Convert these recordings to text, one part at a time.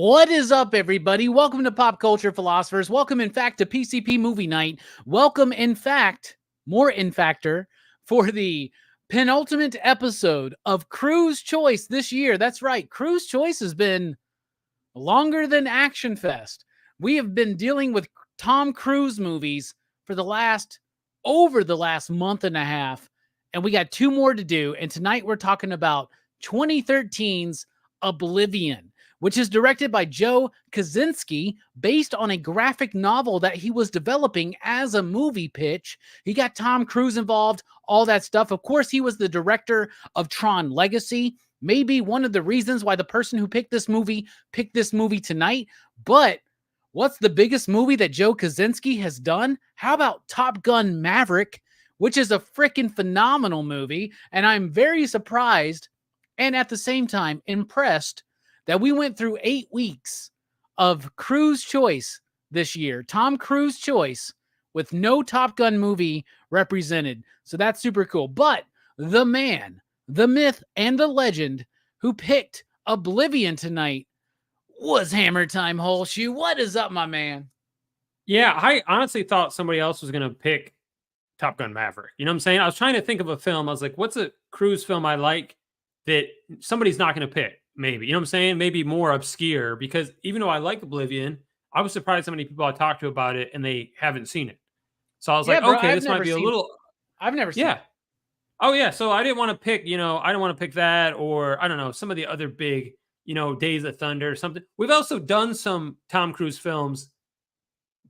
What is up, everybody? Welcome to Pop Culture Philosophers. Welcome, in fact, to PCP Movie Night. Welcome, in fact, more in factor, for the penultimate episode of Cruise Choice this year. That's right. Cruise Choice has been longer than Action Fest. We have been dealing with Tom Cruise movies for over the last month and a half, and we got two more to do. And tonight we're talking about 2013's Oblivion, which is directed by Joe Kosinski, based on a graphic novel that he was developing as a movie pitch. He got Tom Cruise involved, all that stuff. Of course, he was the director of Tron Legacy, maybe one of the reasons why the person who picked this movie tonight. But what's the biggest movie that Joe Kosinski has done? How about Top Gun Maverick, which is a freaking phenomenal movie, and I'm very surprised and at the same time impressed that we went through 8 weeks of Cruise Choice this year. Tom Cruise Choice with no Top Gun movie represented. So that's super cool. But the man, the myth, and the legend who picked Oblivion tonight was Hammer Time Holshoe. What is up, my man? Yeah, I honestly thought somebody else was going to pick Top Gun Maverick. You know what I'm saying? I was trying to think of a film. I was like, what's a cruise film I like that somebody's not going to pick? Maybe, you know what I'm saying? Maybe more obscure, because even though I like Oblivion, I was surprised how many people I talked to about it and they haven't seen it. So I was like, okay, this might be a little. I've never seen it. Oh, yeah. So I didn't want to pick, I don't want to pick that, or I don't know, some of the other big, Days of Thunder or something. We've also done some Tom Cruise films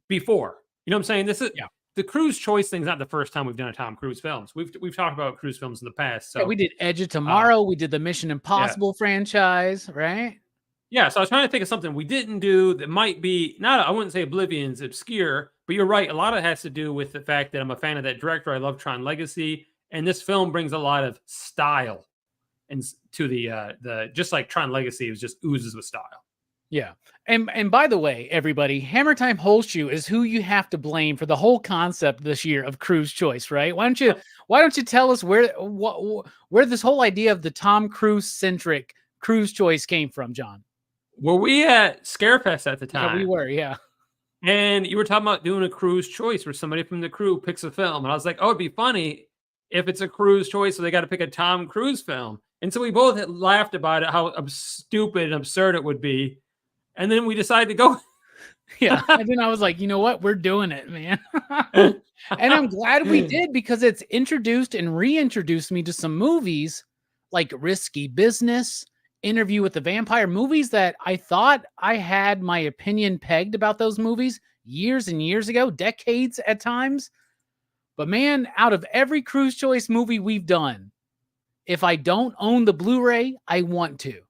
before. You know what I'm saying? This is the Cruise Choice thing's not the first time we've done a Tom Cruise films. We've talked about Cruise films in the past. So we did Edge of Tomorrow. We did the Mission Impossible franchise, right? Yeah. So I was trying to think of something we didn't do that might be I wouldn't say Oblivion's obscure, but you're right. A lot of it has to do with the fact that I'm a fan of that director. I love Tron Legacy, and this film brings a lot of style and to the just like Tron Legacy was just oozes with style. Yeah. And by the way, everybody, Hammer Time Holshoe is who you have to blame for the whole concept this year of Cruise Choice, right? Why don't you tell us where this whole idea of the Tom Cruise centric Cruise Choice came from, John? Were we at Scarefest at the time? Yeah, we were, yeah. And you were talking about doing a Cruise Choice where somebody from the crew picks a film. And I was like, oh, it'd be funny if it's a Cruise Choice, so they got to pick a Tom Cruise film. And so we both had laughed about it, how stupid and absurd it would be. And then we decided to go. Yeah. And then I was like, you know what? We're doing it, man. And I'm glad we did, because it's introduced and reintroduced me to some movies like Risky Business, Interview with the Vampire, movies that I thought I had my opinion pegged about those movies years and years ago, decades at times. But man, out of every Cruise Choice movie we've done, if I don't own the Blu-ray, I want to.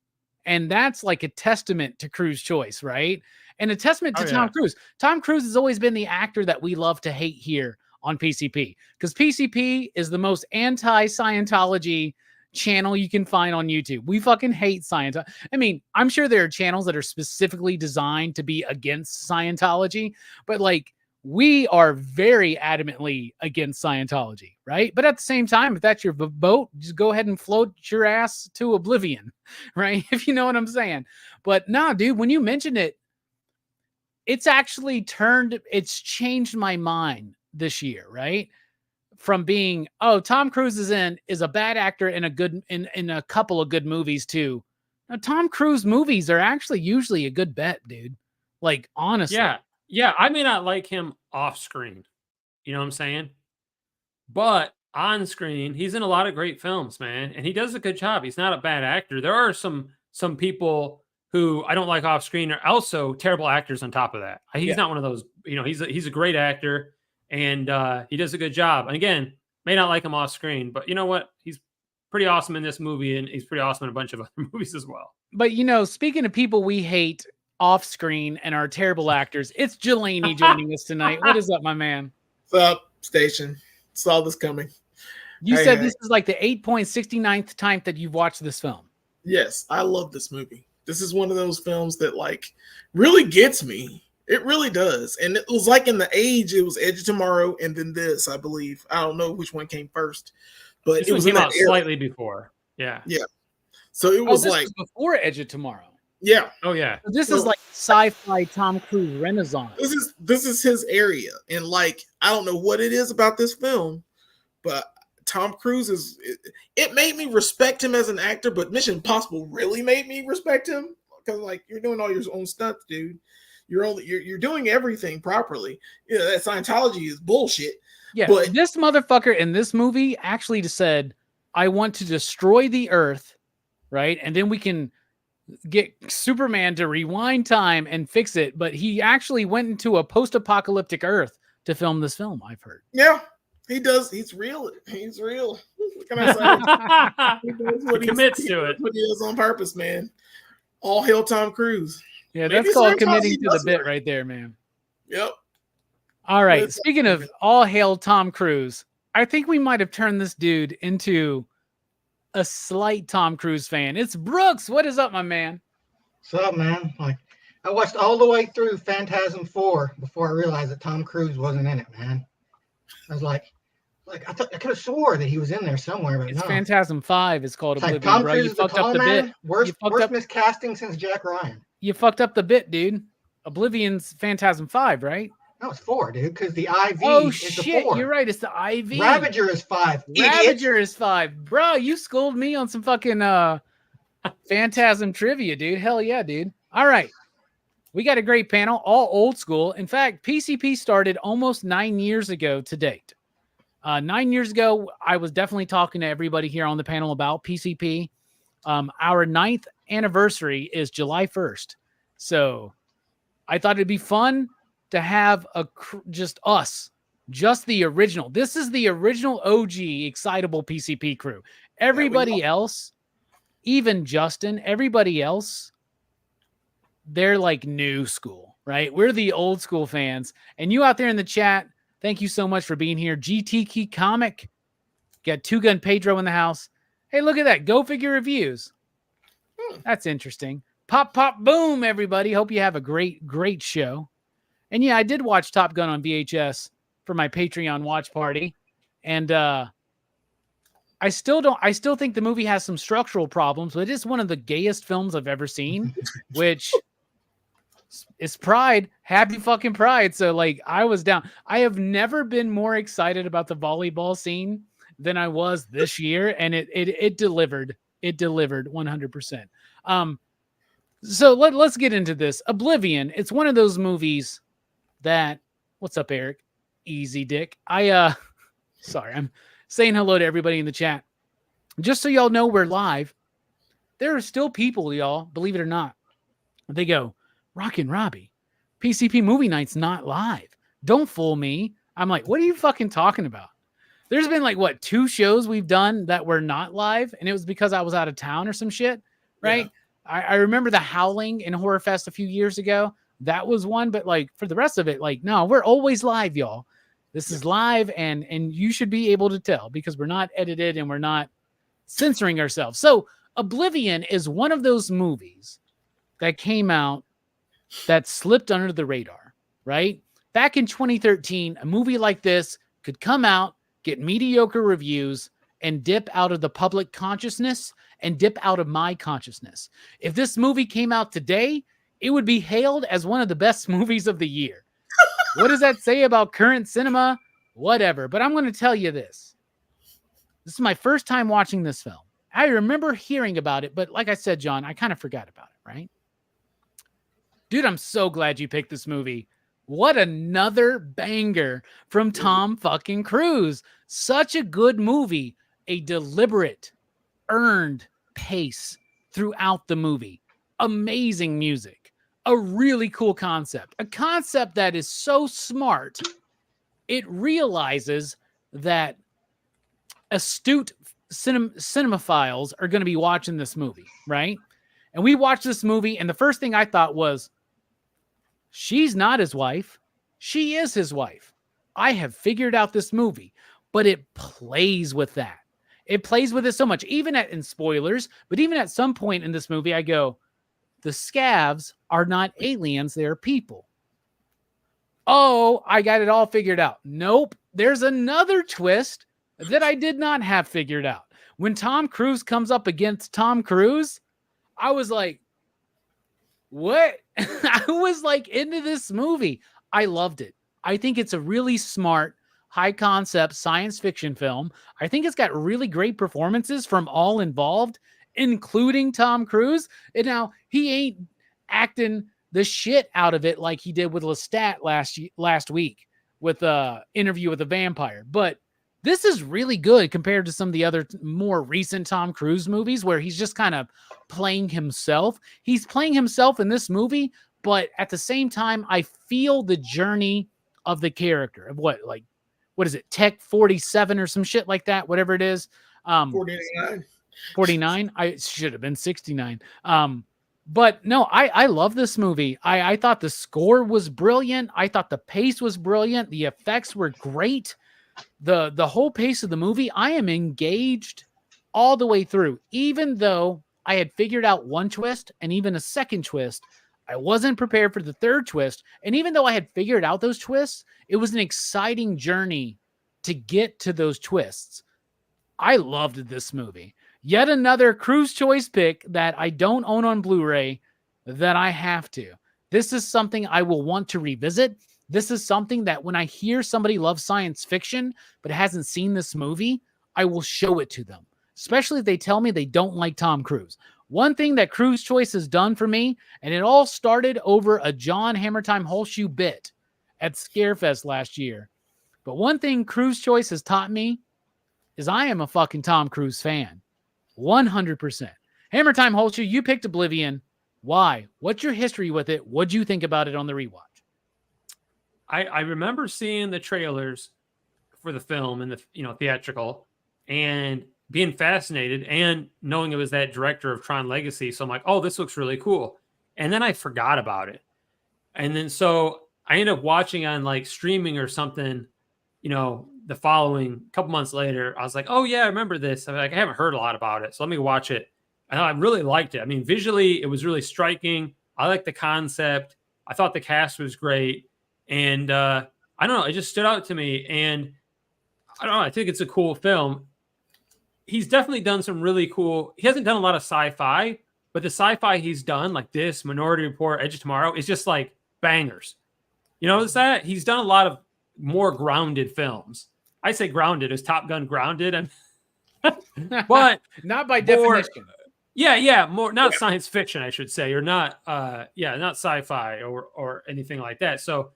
And that's like a testament to Cruise Choice, right? And a testament to Tom Cruise. Tom Cruise has always been the actor that we love to hate here on PCP, because PCP is the most anti-Scientology channel you can find on YouTube. We fucking hate Scientology. I mean, I'm sure there are channels that are specifically designed to be against Scientology, but like, we are very adamantly against Scientology, right? But at the same time, if that's your boat, just go ahead and float your ass to Oblivion, right? If you know what I'm saying. But nah, dude, when you mentioned it, it's changed my mind this year, right? From being, Tom Cruise is a bad actor in a couple of good movies too. Now, Tom Cruise movies are actually usually a good bet, dude. Like, honestly. Yeah, I may not like him off screen. You know what I'm saying? But on screen, he's in a lot of great films, man. And he does a good job. He's not a bad actor. There are some people who I don't like off screen are also terrible actors on top of that. He's not one of those, he's a great actor, and he does a good job. And again, may not like him off screen, but you know what? He's pretty awesome in this movie, and he's pretty awesome in a bunch of other movies as well. But speaking of people we hate off screen and are terrible actors, it's Jelani joining us tonight. What is up, my man? What's up, station? Saw this coming. You said this is like the 8.69th time that you've watched this film. Yes, I love this movie. This is one of those films that like really gets me. It really does. And it was like in the age, it was Edge of Tomorrow and then this, I believe. I don't know which one came first, but this it was came out slightly before. Yeah. So it was was before Edge of Tomorrow. Yeah. Oh yeah. This is like sci-fi Tom Cruise renaissance. This is his area, and like I don't know what it is about this film, but Tom Cruise it made me respect him as an actor, but Mission Impossible really made me respect him because like you're doing all your own stunts, dude. You're doing everything properly. You know that Scientology is bullshit. Yeah, but this motherfucker in this movie actually just said, "I want to destroy the Earth," right, and then we can get Superman to rewind time and fix it. But he actually went into a post-apocalyptic Earth to film this film. I've heard. Yeah, he does. He's real. He's real. What can I say? He commits to it. What he does on purpose, man. All hail Tom Cruise. Yeah, Maybe that's called sometimes committing he to the does bit work. right there, man. Yep. All right. That's- Speaking of all hail Tom Cruise, I think we might have turned this dude into a slight Tom Cruise fan. It's Brooks. What is up, my man? What's up, man? Like, I watched all the way through Phantasm 4 before I realized that Tom Cruise wasn't in it, man. I was like I could have swore that he was in there somewhere, but It's no. Phantasm 5. It's called It's like Oblivion, Tom bro. Cruise You is the fucked up tall the man. bit. Worst fucked up- miscasting since Jack Ryan. You fucked up the bit, dude. Oblivion's Phantasm 5, right? No, it's 4, dude, because the IV Oh, is shit. the 4. You're right. It's the IV. Ravager is 5. Idiot. Ravager is 5. Bro, you schooled me on some fucking Phantasm trivia, dude. Hell yeah, dude. All right. We got a great panel, all old school. In fact, PCP started almost 9 years ago to date. 9 years ago, I was definitely talking to everybody here on the panel about PCP. Our 9th anniversary is July 1st. So I thought it'd be fun to have just us, just the original. This is the original OG Excitable PCP crew. Everybody else, even Justin, everybody else, they're like new school, right? We're the old school fans. And you out there in the chat, thank you so much for being here. GT Key Comic, got Two Gun Pedro in the house. Hey, look at that. Go Figure Reviews. That's interesting. Pop, pop, boom, everybody. Hope you have a great, great show. And yeah, I did watch Top Gun on VHS for my Patreon watch party. And I still think the movie has some structural problems, but it is one of the gayest films I've ever seen, which is Pride. Happy fucking Pride. So like I was down. I have never been more excited about the volleyball scene than I was this year. And it delivered. It delivered 100%. So let's get into this. Oblivion. It's one of those movies that, what's up, Eric? Easy dick. Sorry, I'm saying hello to everybody in the chat. Just so y'all know we're live. There are still people, y'all, believe it or not. They go, Rockin' Robbie, PCP Movie Night's not live. Don't fool me. I'm like, what are you fucking talking about? There's been like, 2 shows we've done that were not live, and it was because I was out of town or some shit, right? Yeah. I remember the Howling in Horror Fest a few years ago. That was one, but like for the rest of it, like, no, we're always live, y'all. This is live, and you should be able to tell because we're not edited and we're not censoring ourselves. So Oblivion is one of those movies that came out that slipped under the radar, right? Back in 2013, a movie like this could come out, get mediocre reviews, and dip out of the public consciousness and dip out of my consciousness. If this movie came out today, it would be hailed as one of the best movies of the year. What does that say about current cinema? Whatever. But I'm going to tell you this. This is my first time watching this film. I remember hearing about it, but like I said, John, I kind of forgot about it, right? Dude, I'm so glad you picked this movie. What another banger from Tom fucking Cruise. Such a good movie. A deliberate, earned pace throughout the movie. Amazing music. A really cool concept. A concept that is so smart, it realizes that astute cinemaphiles are going to be watching this movie, right? And we watched this movie, and the first thing I thought was, she's not his wife. She is his wife. I have figured out this movie, but it plays with that. It plays with it so much, even in spoilers, but even at some point in this movie, I go, the scavs are not aliens, they're people. Oh, I got it all figured out. Nope. There's another twist that I did not have figured out. When Tom Cruise comes up against Tom Cruise, I was like, What? I was like into this movie. I loved it. I think it's a really smart, high concept science fiction film. I think it's got really great performances from all involved, including Tom Cruise. And now he ain't acting the shit out of it like he did with Lestat last week with Interview with a Vampire. But this is really good compared to some of the other more recent Tom Cruise movies where he's just kind of playing himself. He's playing himself in this movie, but at the same time, I feel the journey of the character of what is it? Tech 47 or some shit like that, whatever it is. 49. 49. I should have been 69. But no, I love this movie. I thought the score was brilliant. I thought the pace was brilliant. The effects were great. The whole pace of the movie, I am engaged all the way through. Even though I had figured out one twist and even a second twist, I wasn't prepared for the third twist. And even though I had figured out those twists, it was an exciting journey to get to those twists. I loved this movie. Yet another Cruise Choice pick that I don't own on Blu-ray that I have to. This is something I will want to revisit. This is something that when I hear somebody loves science fiction but hasn't seen this movie, I will show it to them, especially if they tell me they don't like Tom Cruise. One thing that Cruise Choice has done for me, and it all started over a John Hammertime Holshoe bit at Scarefest last year. But one thing Cruise Choice has taught me is I am a fucking Tom Cruise fan. 100%. Hammertime Holshoe, you picked Oblivion. Why? What's your history with it? What'd you think about it on the rewatch? I remember seeing the trailers for the film and the theatrical and being fascinated and knowing it was that director of Tron Legacy. So I'm like, oh, this looks really cool. And then I forgot about it. And then so I ended up watching on like streaming or something, the following couple months later. I was like, oh yeah, I remember this. I haven't heard a lot about it. So let me watch it. And I really liked it. I mean, visually, it was really striking. I liked the concept. I thought the cast was great. And I don't know, it just stood out to me. And I don't know, I think it's a cool film. He's definitely done some really cool, he hasn't done a lot of sci-fi, but the sci-fi he's done, like this, Minority Report, Edge of Tomorrow, is just like bangers. You notice that? He's done a lot of more grounded films. I say grounded, is Top Gun grounded? But not by definition. Yeah, more not science fiction, I should say, or not not sci-fi or anything like that. So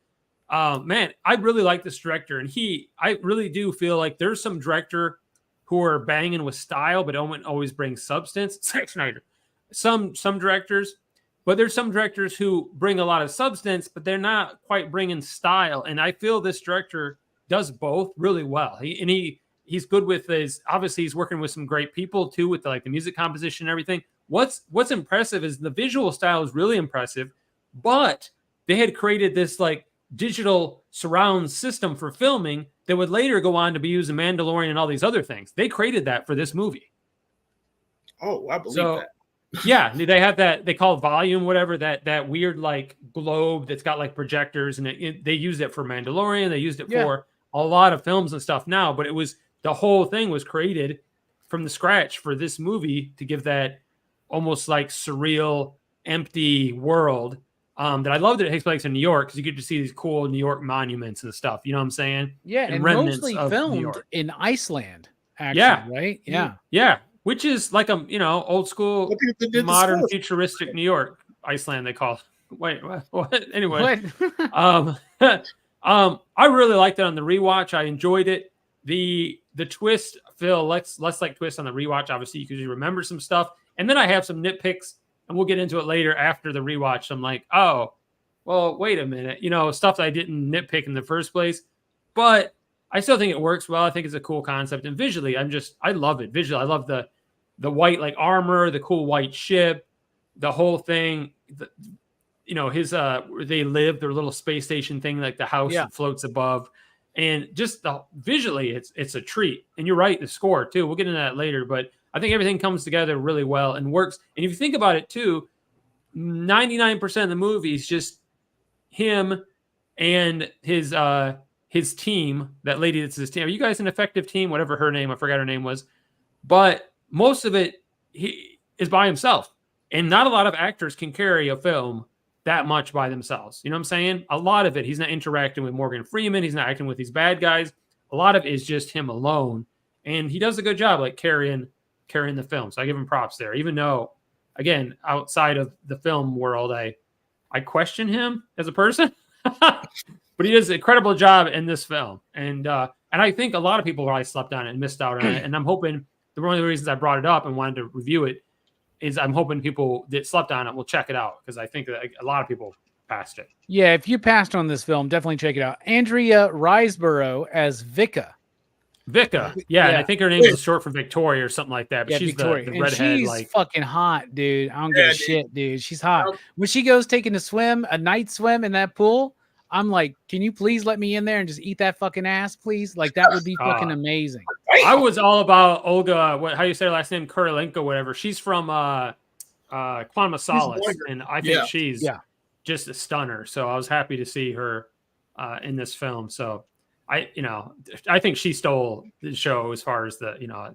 man, I really like this director, and I really do feel like there's some director who are banging with style, but don't always bring substance. Zack Snyder. Some directors, but there's some directors who bring a lot of substance, but they're not quite bringing style. And I feel this director does both really well. He's good with obviously he's working with some great people too, with the music composition and everything. What's impressive is the visual style is really impressive, but they had created this digital surround system for filming that would later go on to be used in Mandalorian and all these other things. They created that for this movie. Oh, I believe that. Yeah, they have that, they call it volume, whatever, that weird globe that's got projectors, and they used it for Mandalorian. They used it for a lot of films and stuff now, but the whole thing was created from the scratch for this movie to give that almost surreal, empty world. That I love that it takes place in New York, because you get to see these cool New York monuments and stuff. You know what I'm saying? Yeah, and mostly filmed in Iceland, actually, right? Yeah. Yeah, which is old school, modern, futuristic New York. Iceland, they call it. Wait, what? Anyway. What? I really liked it on the rewatch. I enjoyed it. The twist, Phil, less like twist on the rewatch, obviously, because you remember some stuff. And then I have some nitpicks, and we'll get into it later after the rewatch. I'm like, oh, well, wait a minute. Stuff that I didn't nitpick in the first place. But I still think it works well. I think it's a cool concept. And visually, I love it. Visually, I love the white armor, the cool white ship, the whole thing. His where they live, their little space station thing, the house that floats above. And just visually, it's a treat. And you're right, the score too. We'll get into that later, but I think everything comes together really well and works. And if you think about it too, 99% of the movie is just him and his team. That lady that's his team. Are you guys an effective team? Whatever her name, I forgot her name was. But most of it he is by himself, and not a lot of actors can carry a film that much by themselves. You know what I'm saying? A lot of it, he's not interacting with Morgan Freeman. He's not acting with these bad guys. A lot of it is just him alone. And he does a good job, like carrying the film. So I give him props there, even though, again, outside of the film world, I question him as a person, but he does an incredible job in this film. And I think a lot of people probably slept on it and missed out on it. And I'm hoping one of the reasons I brought it up and wanted to review it is I'm hoping people that slept on it will check it out, because I think that a lot of people passed it. Yeah, if you passed on this film, definitely check it out. Andrea Riseborough as Vika. Yeah, and I think her name is short for Victoria or something like that. But she's Victoria. the redhead. She's like fucking hot, dude. I don't give a shit, dude. She's hot. When she goes taking a night swim in that pool, I'm like, can you please let me in there and just eat that fucking ass, please? Like, that would be fucking amazing. I was all about Olga. How you say her last name? Kurilenko, whatever. She's from Quantum of Solace, and I think she's just a stunner. So I was happy to see her in this film. So I think she stole the show as far as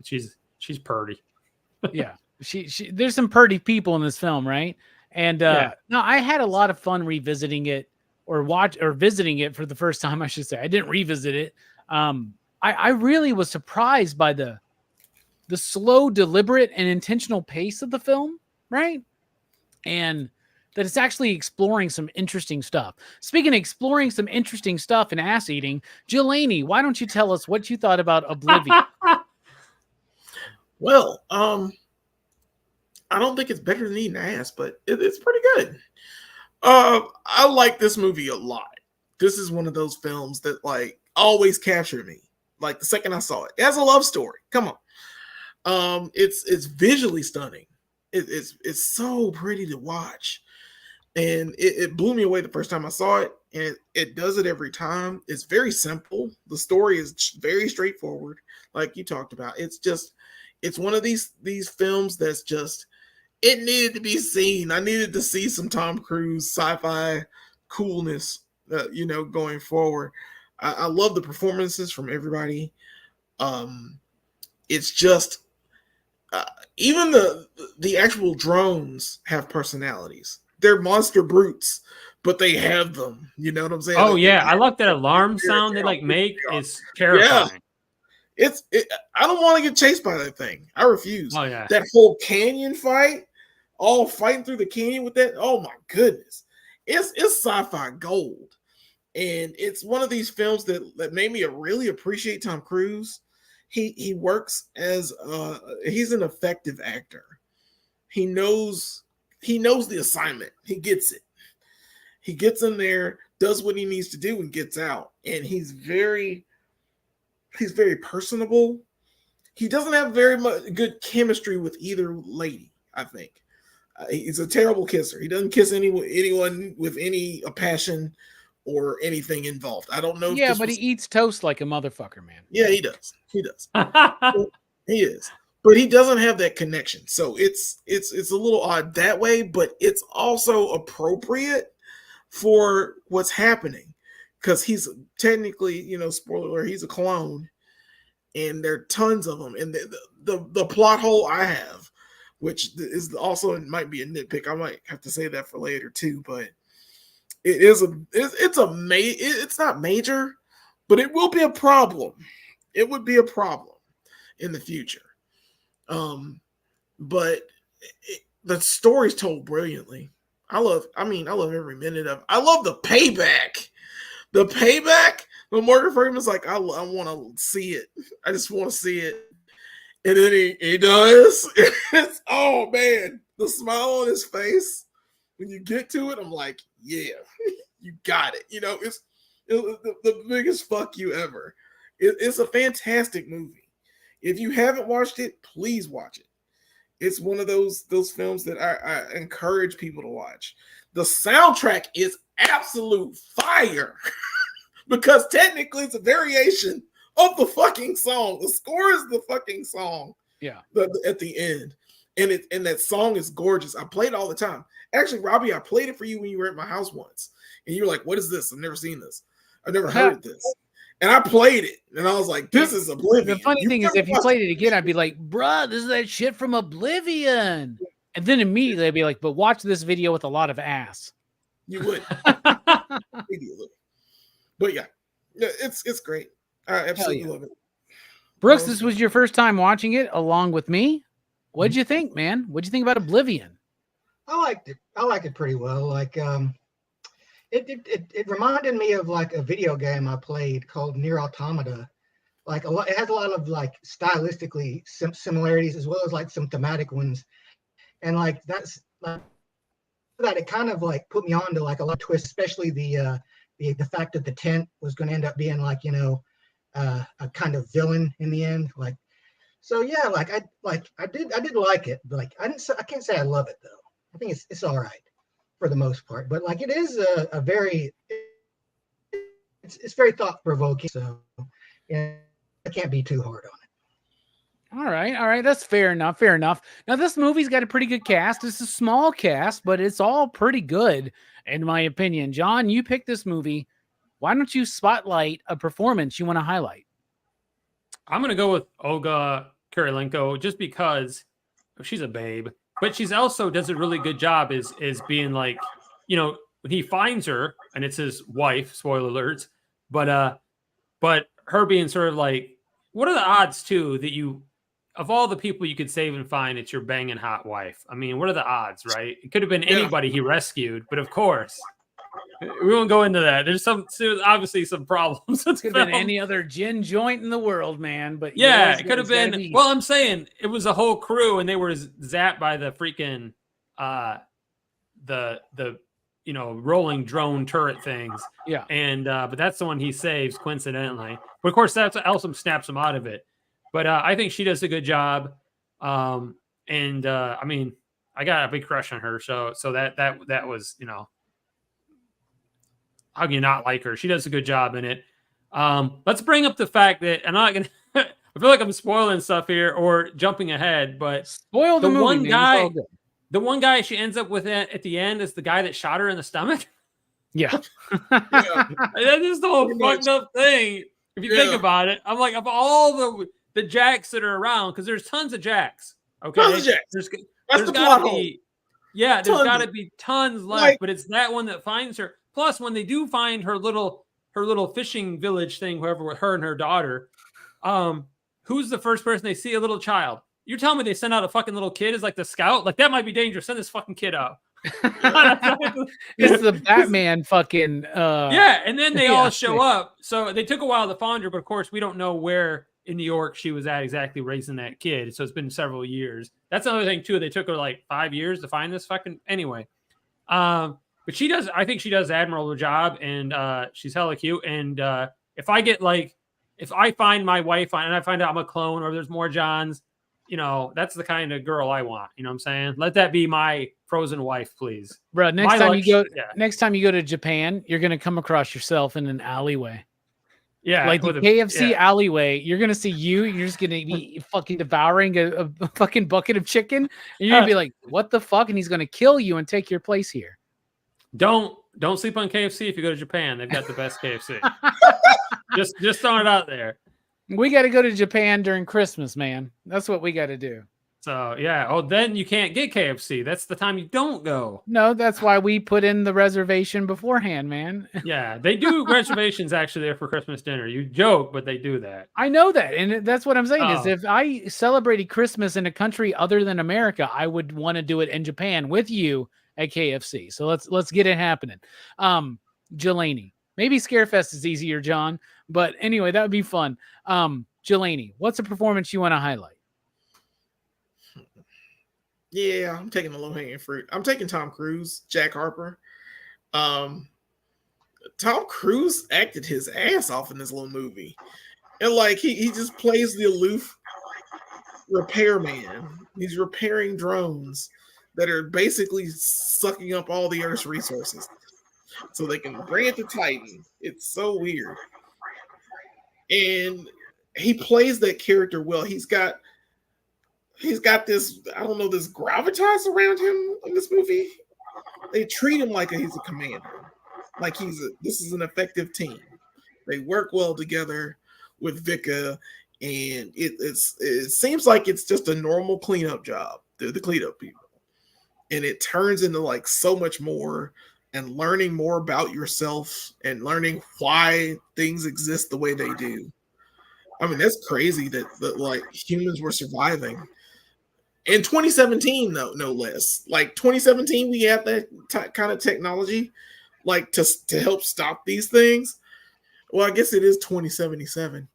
she's purty. Yeah, she there's some purty people in this film, right? And no, I had a lot of fun revisiting it or visiting it for the first time, I should say. I didn't revisit it. I really was surprised by the slow, deliberate, and intentional pace of the film, right? And that it's actually exploring some interesting stuff. Speaking of exploring some interesting stuff and ass eating, Jelani, why don't you tell us what you thought about Oblivion? Well, I don't think it's better than eating ass, but it's pretty good. I like this movie a lot. This is one of those films that like always captured me. Like the second I saw it, it has a love story. Come on, it's visually stunning. It's so pretty to watch, and it blew me away the first time I saw it. And it does it every time. It's very simple. The story is very straightforward, like you talked about. It's one of these films that's just. It needed to be seen. I needed to see some Tom Cruise sci-fi coolness, going forward. I love the performances from everybody. It's just even the actual drones have personalities. They're monster brutes, but they have them. You know what I'm saying? Oh yeah, I like that alarm sound they like make. It's terrifying. Yeah. I don't want to get chased by that thing. I refuse. Oh yeah, that whole canyon fight, all fighting through the canyon with that. Oh my goodness, it's sci-fi gold, and it's one of these films that made me really appreciate Tom Cruise. He works as he's an effective actor. He knows the assignment. He gets it. He gets in there, does what he needs to do, and gets out. And he's very personable. He doesn't have very much good chemistry with either lady, I think. He's a terrible kisser. He doesn't kiss anyone with any passion or anything involved. I don't know. Yeah, but he eats toast like a motherfucker, man. Yeah, he does. He is. But he doesn't have that connection. So it's a little odd that way, but it's also appropriate for what's happening. Because he's technically, spoiler alert, he's a clone, and there are tons of them. And the plot hole I have, which is also, it might be a nitpick. I might have to say that for later too, but it's not major, but it will be a problem. It would be a problem in the future. But the story's told brilliantly. I love every minute of it. I love the payback. The payback, when Morgan Freeman's like, I want to see it. I just want to see it. And then he does. Oh, man. The smile on his face, when you get to it, I'm like, yeah, you got it. It's the biggest fuck you ever. It's a fantastic movie. If you haven't watched it, please watch it. It's one of those films that I encourage people to watch. The soundtrack is absolute fire because technically it's a variation of the fucking song. The score is the fucking song. Yeah. At the end. And that song is gorgeous. I play it all the time. Actually, Robbie, I played it for you when you were at my house once. And you were like, what is this? I've never seen this. I've never heard this. And I played it. And I was like, this is Oblivion. The funny thing is, if you played it again, I'd be like, bruh, this is that shit from Oblivion. And then immediately I'd be like, but watch this video with a lot of ass. You would. Immediately. But yeah, it's great. I absolutely love it. Brooks, this was your first time watching it along with me. What'd you think, man? What'd you think about Oblivion? I liked it. I liked it pretty well. Like it reminded me of like a video game I played called Nier Automata. Like it has a lot of like stylistically similarities as well as like some thematic ones, and like that's like that it kind of like put me on to like a lot of twists, especially the fact that the tent was going to end up being like a kind of villain in the end. Like, so yeah, like I did like it, but like I can't say I love it though. I think it's all right for the most part, but like it is a very it's very thought provoking. So yeah, I can't be too hard on it. All right. That's fair enough. Now, this movie's got a pretty good cast. It's a small cast, but it's all pretty good, in my opinion. John, you picked this movie. Why don't you spotlight a performance you want to highlight? I'm going to go with Olga Kurylenko just because she's a babe, but she's also does a really good job is being like, when he finds her and it's his wife, spoiler alerts, but her being sort of like, what are the odds too that you, of all the people you could save and find, it's your banging hot wife? I mean, what are the odds, right? It could have been anybody he rescued, but of course, we won't go into that. There's obviously some problems. It could have been any other gin joint in the world, man. But yeah, it could have been. Well, I'm saying it was a whole crew, and they were zapped by the freaking the rolling drone turret things. Yeah, and but that's the one he saves coincidentally. But of course, that's what else snaps him out of it. But I think she does a good job. I mean, I got a big crush on her. So that was, how can you not like her? She does a good job in it. Let's bring up the fact that I'm not gonna. I feel like I'm spoiling stuff here or jumping ahead, but spoil the movie, the one guy she ends up with at the end is the guy that shot her in the stomach. Yeah, that is the whole fucked up thing. If you think about it, I'm like, of all the Jacks that are around, because there's tons of Jacks. Okay, tons of Jacks. There's got to be, there's got to be tons left, but it's that one that finds her. Plus, when they do find her little fishing village thing, wherever with her and her daughter, who's the first person they see? A little child. You're telling me they send out a fucking little kid as like the scout? Like that might be dangerous. Send this fucking kid out. It's the Batman fucking and then they all show up. So they took a while to find her, but of course we don't know where in New York she was at exactly raising that kid. So it's been several years. That's another thing too. They took her like 5 years to find this fucking anyway. But I think she does an admirable job, and she's hella cute. And if I find my wife and I find out I'm a clone or there's more Johns, that's the kind of girl I want. You know what I'm saying? Let that be my frozen wife, please. Bro, next time you go to Japan, you're going to come across yourself in an alleyway. Yeah. Like the KFC alleyway, you're going to see you're just going to be fucking devouring a fucking bucket of chicken. And you're going to be like, what the fuck? And he's going to kill you and take your place here. Don't sleep on KFC if you go to Japan. They've got the best KFC. just throwing it out there. We got to go to Japan during Christmas, man. That's what we got to do. So, yeah. Oh, then you can't get KFC. That's the time you don't go. No, that's why we put in the reservation beforehand, man. Yeah, they do reservations actually there for Christmas dinner. You joke, but they do that. I know that. And that's what I'm saying is if I celebrated Christmas in a country other than America, I would want to do it in Japan with you at KFC. So let's get it happening. Jelani. Maybe Scarefest is easier, John. But anyway, that would be fun. Jelani, what's a performance you want to highlight? Yeah, I'm taking the low-hanging fruit. I'm taking Tom Cruise, Jack Harper. Tom Cruise acted his ass off in this little movie. And like he just plays the aloof repairman. He's repairing drones that are basically sucking up all the Earth's resources so they can bring it to Titan. It's so weird. And he plays that character well. He's got this, I don't know, this gravitas around him in this movie. They treat him like he's a commander. Like this is an effective team. They work well together with Vika, and it seems like it's just a normal cleanup job. They're the cleanup people. And it turns into like so much more and learning more about yourself and learning why things exist the way they do. I mean, that's crazy that like humans were surviving in 2017, no less. Like 2017, we had that kind of technology, like to help stop these things. Well, I guess it is 2077.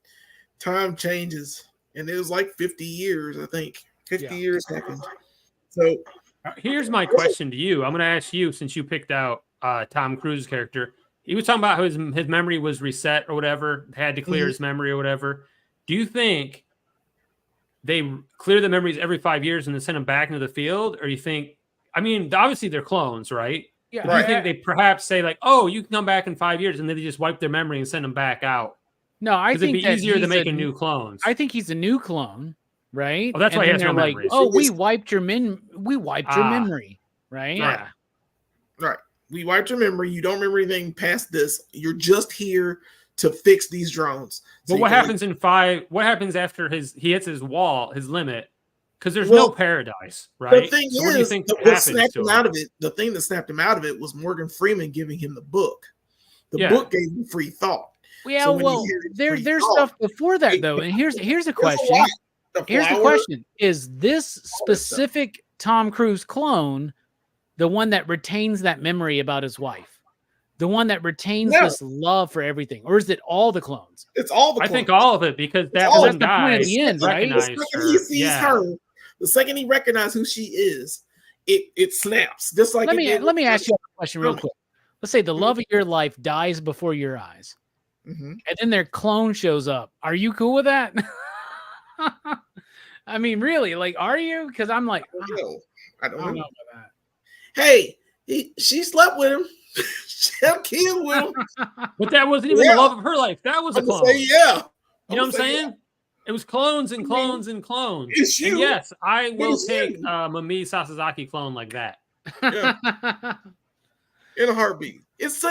Time changes, and it was like 50 years. I think 50 years happened. So here's my question to you. I'm going to ask you, since you picked out Tom Cruise's character. He was talking about how his memory was reset or whatever, had to clear his memory or whatever. Do you think they clear the memories every 5 years and then send them back into the field? Or you think, I mean, obviously they're clones, right? Yeah. Do you think they perhaps say like, oh, you can come back in 5 years, and then they just wipe their memory and send them back out? No, I think it'd be easier to make a new clones. I think he's a new clone, right? Oh, that's why he has no like, memories. oh, we wiped your memory, right? Yeah. Right. We wiped your memory. You don't remember anything past this. You're just here to fix these drones. But what happens in 5? What happens after he hits his wall, his limit? Because there's no paradise, right? The thing so is, what do you think what snapped him out of it? The thing that snapped him out of it was Morgan Freeman giving him the book. The book gave him free thought. Yeah, so there's stuff before that though, and here's a question. Here's the question: is this specific Tom Cruise clone the one that retains that memory about his wife? The one that retains this love for everything, or is it all the clones? It's all the clones. I think all of it, because that one guy at the end, right? The second he sees her, the second he recognizes who she is, it snaps. Just like let me ask you a question real quick. Let's say the love of your life dies before your eyes, and then their clone shows up. Are you cool with that? I mean, really? Like, are you? Because I'm like, I don't know about that. Hey, she slept with him. She had a kid with him. But that wasn't even the love of her life. That was a clone. Say, you know what I'm saying? Yeah. It was clones and clones and clones. It's you. And yes, I will take Mami Sasazaki clone like that. Yeah. In a heartbeat. It's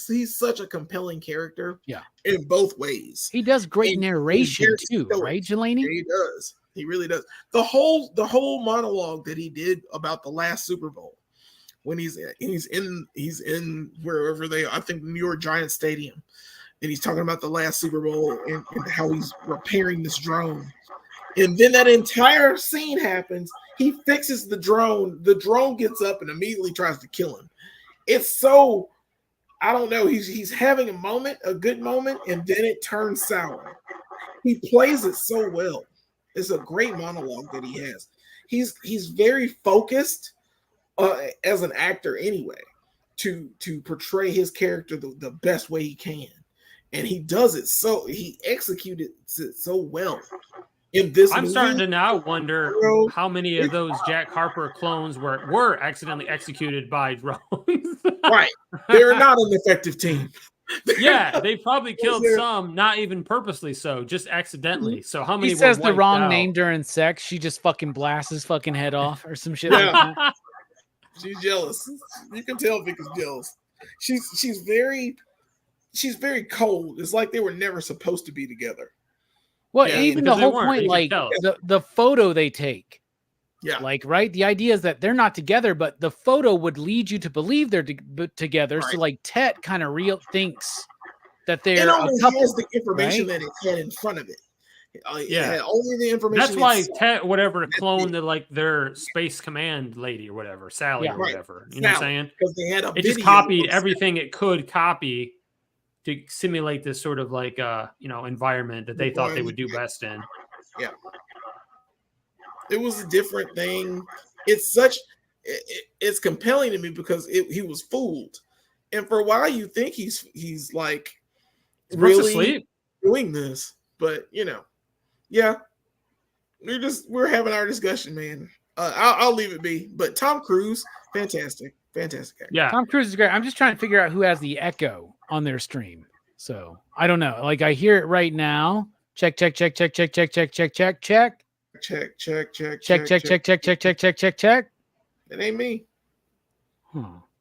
he's such a compelling character. Yeah. In both ways. He does great narration too, right, Jelani? Yeah, he does. He really does. The whole monologue that he did about the last Super Bowl, when he's in wherever they are, I think New York Giants Stadium, and he's talking about the last Super Bowl and how he's repairing this drone. And then that entire scene happens. He fixes the drone. The drone gets up and immediately tries to kill him. It's so, I don't know. He's having a good moment, and then it turns sour. He plays it so well. It's a great monologue that he has. He's very focused as an actor anyway to portray his character the best way he can, and he does it he executed it so well in this I'm movie. starting to now wonder how many of those Jack Harper clones were accidentally executed by drones. Right, they're not an effective team. Yeah, they probably killed some, not even purposely so, just accidentally. So how many? He says the wrong name during sex. She just fucking blasts his fucking head off or some shit like that. She's jealous. You can tell Vic is jealous. She's very cold. It's like they were never supposed to be together. Well, even the whole point, like the photo they take. Yeah. Like, right? The idea is that they're not together, but the photo would lead you to believe they're together. Right. So, like, Tet kind of real-thinks that they're a couple. It has the information that it had in front of it. It had only the information. That's why Tet, whatever, cloned their space command lady or whatever, Sally or whatever. You know what I'm saying? Because they had it just copied everything it could copy to simulate this sort of like environment that they thought they would do best in. Yeah. It was a different thing. It's compelling to me because he was fooled, and for a while you think he's like really doing this, but we're having our discussion, man. I'll leave it be. But Tom Cruise, fantastic actor. Yeah, Tom Cruise is great. I'm just trying to figure out who has the echo on their stream. So I don't know. Like I hear it right now. Check. Check. It ain't me.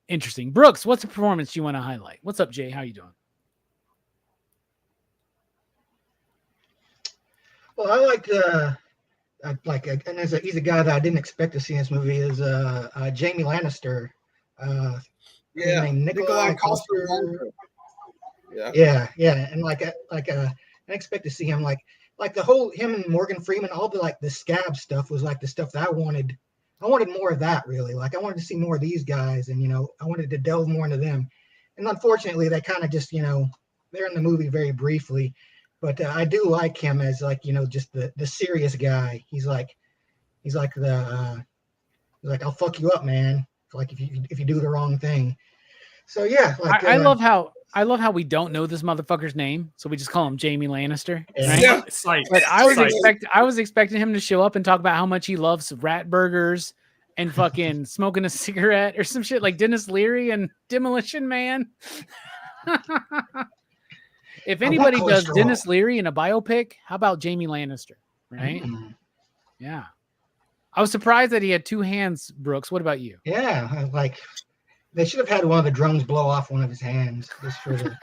Interesting. Brooks, what's a performance you want to highlight? What's up, Jay? How you doing? Well, I like, and he's a guy that I didn't expect to see in this movie is Jamie Lannister, His name Nikolai Coster. Yeah. Yeah, and I expect to see him like the whole him and Morgan Freeman, all the scab stuff was like the stuff that I wanted. I wanted more of that, really. Like, I wanted to see more of these guys, and I wanted to delve more into them. And unfortunately, they kind of just they're in the movie very briefly. But I do like him as just the serious guy. He's like I'll fuck you up, man. Like if you do the wrong thing. So yeah, like I love how we don't know this motherfucker's name, so we just call him Jamie Lannister. Right? Yeah. But I was expecting him to show up and talk about how much he loves rat burgers and fucking smoking a cigarette or some shit like Dennis Leary and Demolition Man. If anybody does Dennis Leary in a biopic, how about Jamie Lannister? Right? Mm-hmm. Yeah. I was surprised that he had two hands, Brooks. What about you? Yeah, they should have had one of the drums blow off one of his hands just for the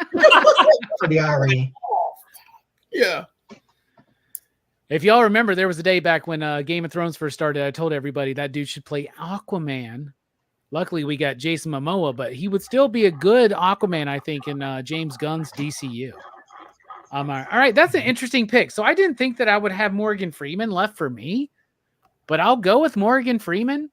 for the irony. Yeah. If y'all remember, there was a day back when Game of Thrones first started. I told everybody that dude should play Aquaman. Luckily, we got Jason Momoa, but he would still be a good Aquaman, I think, in James Gunn's DCU. All right, that's an interesting pick. So I didn't think that I would have Morgan Freeman left for me, but I'll go with Morgan Freeman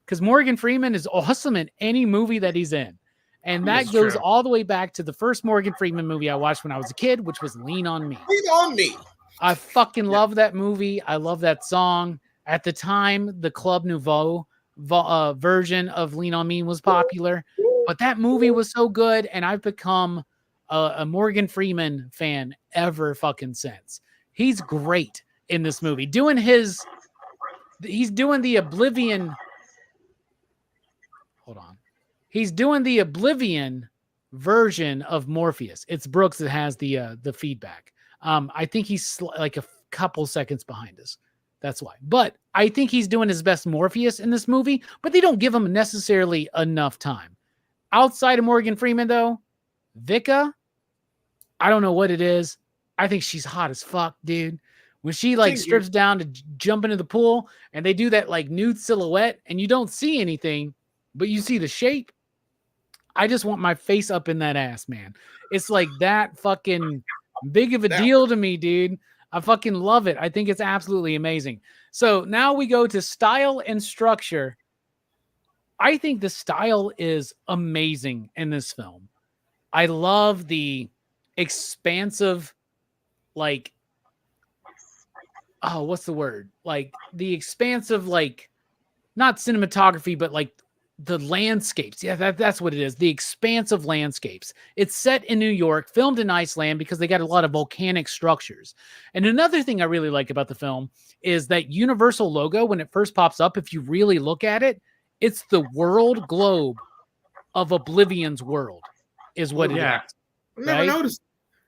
because Morgan Freeman is awesome in any movie that he's in. And that goes all the way back to the first Morgan Freeman movie I watched when I was a kid, which was Lean on Me. Lean on Me. I fucking love that movie. I love that song. At the time, the Club Nouveau version of Lean on Me was popular, but that movie was so good, and I've become a Morgan Freeman fan ever fucking since. He's great in this movie. He's doing the Oblivion. Hold on. He's doing the Oblivion version of Morpheus. It's Brooks that has the feedback. I think he's like a couple seconds behind us. That's why. But I think he's doing his best Morpheus in this movie, but they don't give him necessarily enough time. Outside of Morgan Freeman, though, Vika, I don't know what it is. I think she's hot as fuck, dude. When she strips down to jump into the pool and they do that nude silhouette and you don't see anything, but you see the shape. I just want my face up in that ass, man. It's like that fucking big of a deal to me, dude. I fucking love it. I think it's absolutely amazing. So now we go to style and structure. I think the style is amazing in this film. I love the expansive, what's the word? The expansive, not cinematography, but the landscapes. Yeah, that's what it is. The expansive landscapes. It's set in New York, filmed in Iceland because they got a lot of volcanic structures. And another thing I really like about the film is that Universal logo, when it first pops up, if you really look at it, it's the world globe of Oblivion's world is what it is. I never noticed.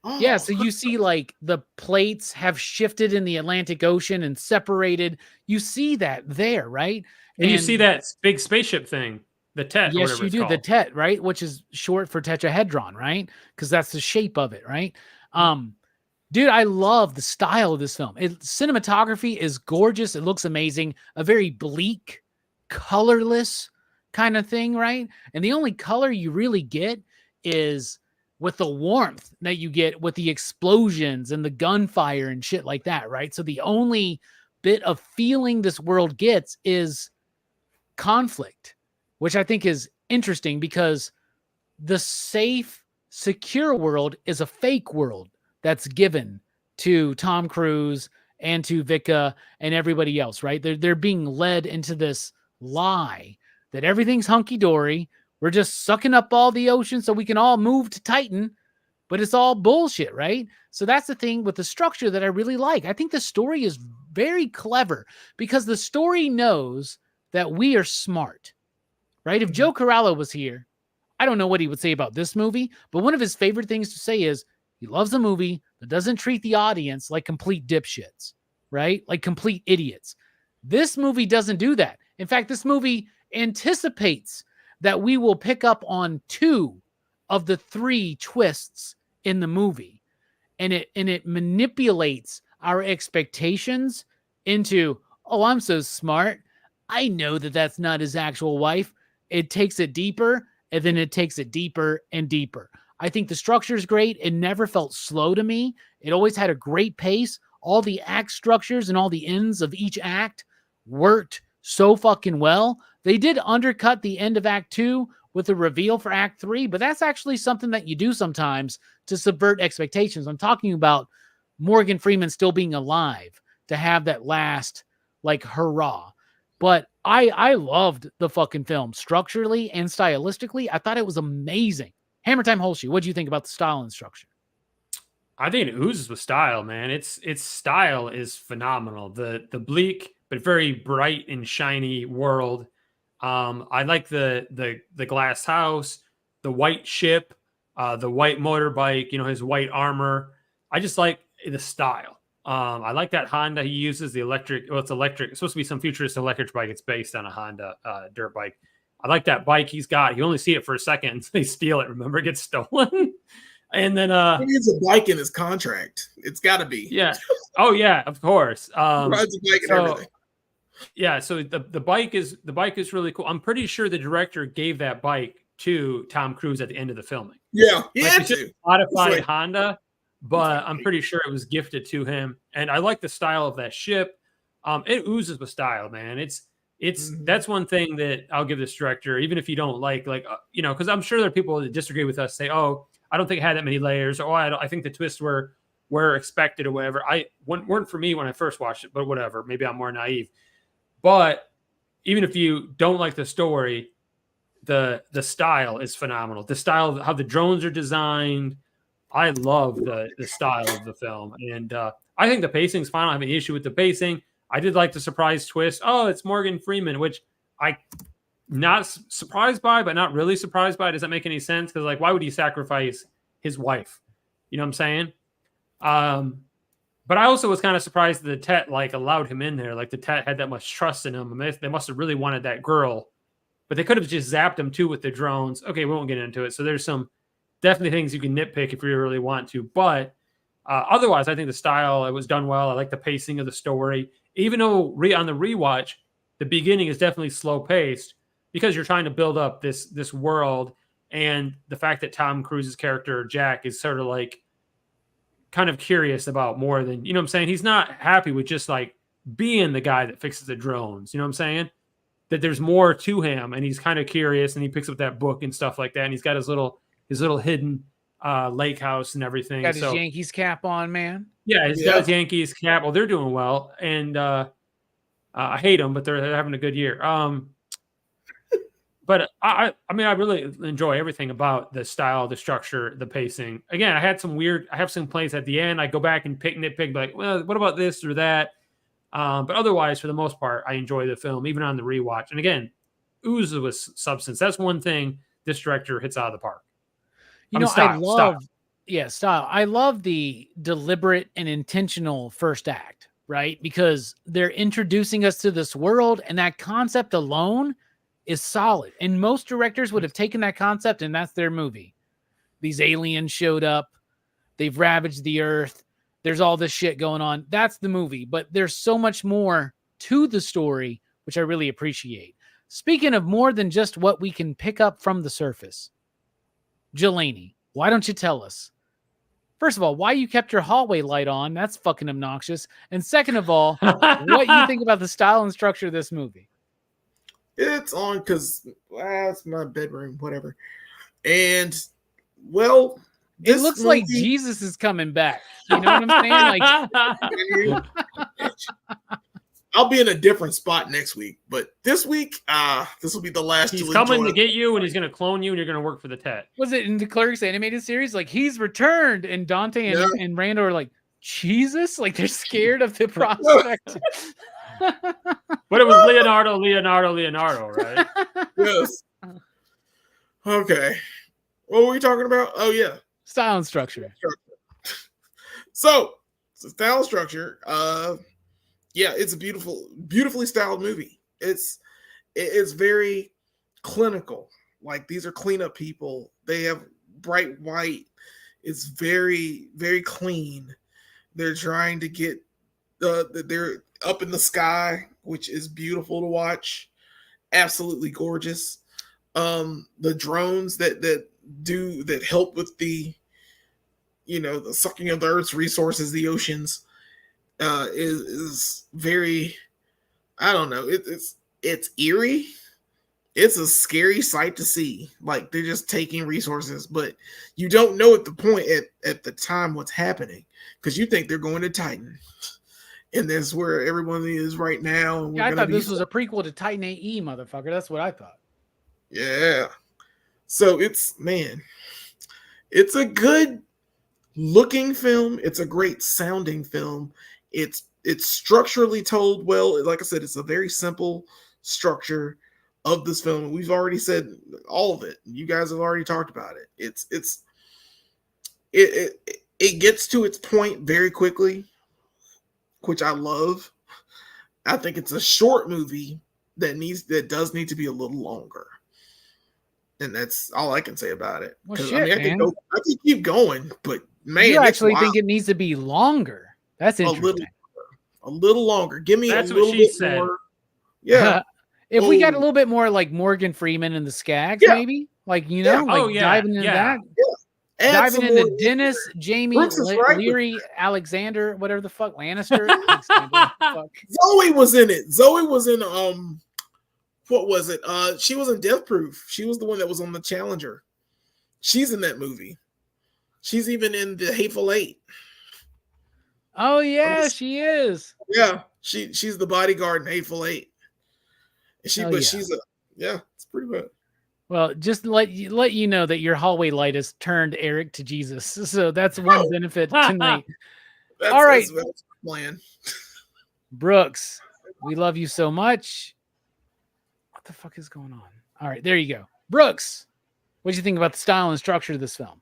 Oh. Yeah, so you see the plates have shifted in the Atlantic Ocean and separated. You see that there, right? And you see that big spaceship thing, the Tet. Yes, you do. Called. The Tet, right? Which is short for tetrahedron, right? Because that's the shape of it, right? Dude, I love the style of this film. Cinematography is gorgeous. It looks amazing. A very bleak, colorless kind of thing, right? And the only color you really get is with the warmth that you get with the explosions and the gunfire and shit like that, right? So the only bit of feeling this world gets is conflict, which I think is interesting because the safe, secure world is a fake world that's given to Tom Cruise and to Vika and everybody else, right? They're being led into this lie that everything's hunky-dory. We're just sucking up all the ocean so we can all move to Titan, but it's all bullshit, right? So that's the thing with the structure that I really like. I think the story is very clever because the story knows that we are smart, right? If Joe Corallo was here, I don't know what he would say about this movie, but one of his favorite things to say is he loves a movie that doesn't treat the audience like complete dipshits, right? Like complete idiots. This movie doesn't do that. In fact, this movie anticipates that we will pick up on 2 of the 3 twists in the movie. And it manipulates our expectations into, oh, I'm so smart. I know that that's not his actual wife. it takes it deeper, and then it takes it deeper and deeper. I think the structure is great. It never felt slow to me. It always had a great pace. All the act structures and all the ends of each act worked so fucking well. They did undercut the end of Act 2 with a reveal for Act 3, but that's actually something that you do sometimes to subvert expectations. I'm talking about Morgan Freeman still being alive to have that last, like, hurrah. But I loved the fucking film structurally and stylistically. I thought it was amazing. Hammer Time Holsey, what do you think about the style and structure? I think it oozes with style, man. Its style is phenomenal. The bleak but very bright and shiny world. I like the glass house, the white ship, the white motorbike, his white armor. I just like the style. I like that Honda he uses, the electric. Well, it's electric. It's supposed to be some futuristic electric bike. It's based on a Honda dirt bike. I like that bike he's got. You only see it for a second and they steal it. Remember, it gets stolen. And then he needs a bike in his contract. It's got to be. Yeah. Oh yeah, of course. Rides a bike and everything. Yeah, so the bike is really cool. I'm pretty sure the director gave that bike to Tom Cruise at the end of the filming. Yeah, he had to. Modified Honda, but I'm pretty sure it was gifted to him. And I like the style of that ship. It oozes with style, man. That's one thing that I'll give this director, even if you don't like, because I'm sure there are people that disagree with us, say, oh, I don't think it had that many layers, or I think the twists were expected or whatever. Weren't for me when I first watched it, but whatever. Maybe I'm more naive. But even if you don't like the story, the style is phenomenal. The style of how the drones are designed, I love the style of the film. And I think the pacing's fine. I don't have any issue with the pacing. I did like the surprise twist. Oh, it's Morgan Freeman, which I not surprised by, but not really surprised by. Does that make any sense? Because, why would he sacrifice his wife? You know what I'm saying? But I also was kind of surprised that the Tet allowed him in there. The Tet had that much trust in him. They must have really wanted that girl, but they could have just zapped him too with the drones. Okay, we won't get into it. So there's some definitely things you can nitpick if you really want to. But otherwise, I think the style, it was done well. I like the pacing of the story. Even though on the rewatch, the beginning is definitely slow paced because you're trying to build up this world, and the fact that Tom Cruise's character Jack is sort of kind of curious about more than, you know what I'm saying? He's not happy with just being the guy that fixes the drones. You know what I'm saying? That there's more to him, and he's kind of curious, and he picks up that book and stuff like that. And he's got his little hidden lake house and everything. Got his Yankees cap on, man. Yeah, he's got his Yankees cap. Well, they're doing well. And I hate them, but they're having a good year. But I mean, I really enjoy everything about the style, the structure, the pacing. Again, I have some complaints at the end. I go back and nitpick, well, what about this or that? But otherwise, for the most part, I enjoy the film, even on the rewatch. And again, oozes with substance. That's one thing this director hits out of the park. Style. I love the deliberate and intentional first act, right? Because they're introducing us to this world, and that concept alone is solid. And most directors would have taken that concept and that's their movie. These aliens showed up. They've ravaged the earth. There's all this shit going on. That's the movie. But there's so much more to the story, which I really appreciate. Speaking of more than just what we can pick up from the surface, Jelani, why don't you tell us? First of all, why you kept your hallway light on? That's fucking obnoxious. And second of all, what you think about the style and structure of this movie? It's on because it's my bedroom, whatever. And well, it looks like Jesus is coming back. You know what I'm saying? I'll be in a different spot next week, but this week, this will be the last. He's coming to get you, and he's going to clone you, and you're going to work for the Tet. Was it in the Clerks animated series? He's returned, and Dante and Rando are like, Jesus? They're scared of the prospect. But it was Leonardo, right? Yes. Okay. What were we talking about? Oh, yeah. Style and structure. So style and structure. It's a beautifully styled movie. It's very clinical. These are cleanup people. They have bright white. It's very, very clean. They're trying to get they're up in the sky, which is beautiful to watch. Absolutely gorgeous. The drones that help with the the sucking of the Earth's resources, the oceans, is very, I don't know, it's eerie. It's a scary sight to see. Like, they're just taking resources, but you don't know at the point at the time what's happening, because you think they're going to Titan, and that's where everyone is right now. And yeah, I thought this was a prequel to Titan AE, motherfucker. That's what I thought. Yeah. So it's a good looking film. It's a great sounding film. It's structurally told well. Like I said, it's a very simple structure of this film. We've already said all of it. You guys have already talked about it. It gets to its point very quickly, which I love. I think it's a short movie that does need to be a little longer. And that's all I can say about it. Well, shit, I man. I could keep going, but man, you actually think it needs to be longer. That's interesting. A little longer. Give me That's a little what she bit said. more. Yeah. If we got a little bit more like Morgan Freeman and the Skags, maybe, like, diving into that. Yeah. Diving into Dennis, Jamie, right. Leary, Alexander, whatever the fuck, Lannister. Zoe was in it. Zoe was in what was it? She was in Death Proof. She was the one that was on the Challenger. She's in that movie. She's even in the Hateful Eight. Oh yeah, she is. Yeah, she's the bodyguard in Hateful Eight. She's it's pretty bad. Well, just let you know that your hallway light has turned Eric to Jesus. So that's one benefit tonight. All right, that's the plan. Brooks, we love you so much. What the fuck is going on? All right, there you go. Brooks, what do you think about the style and structure of this film?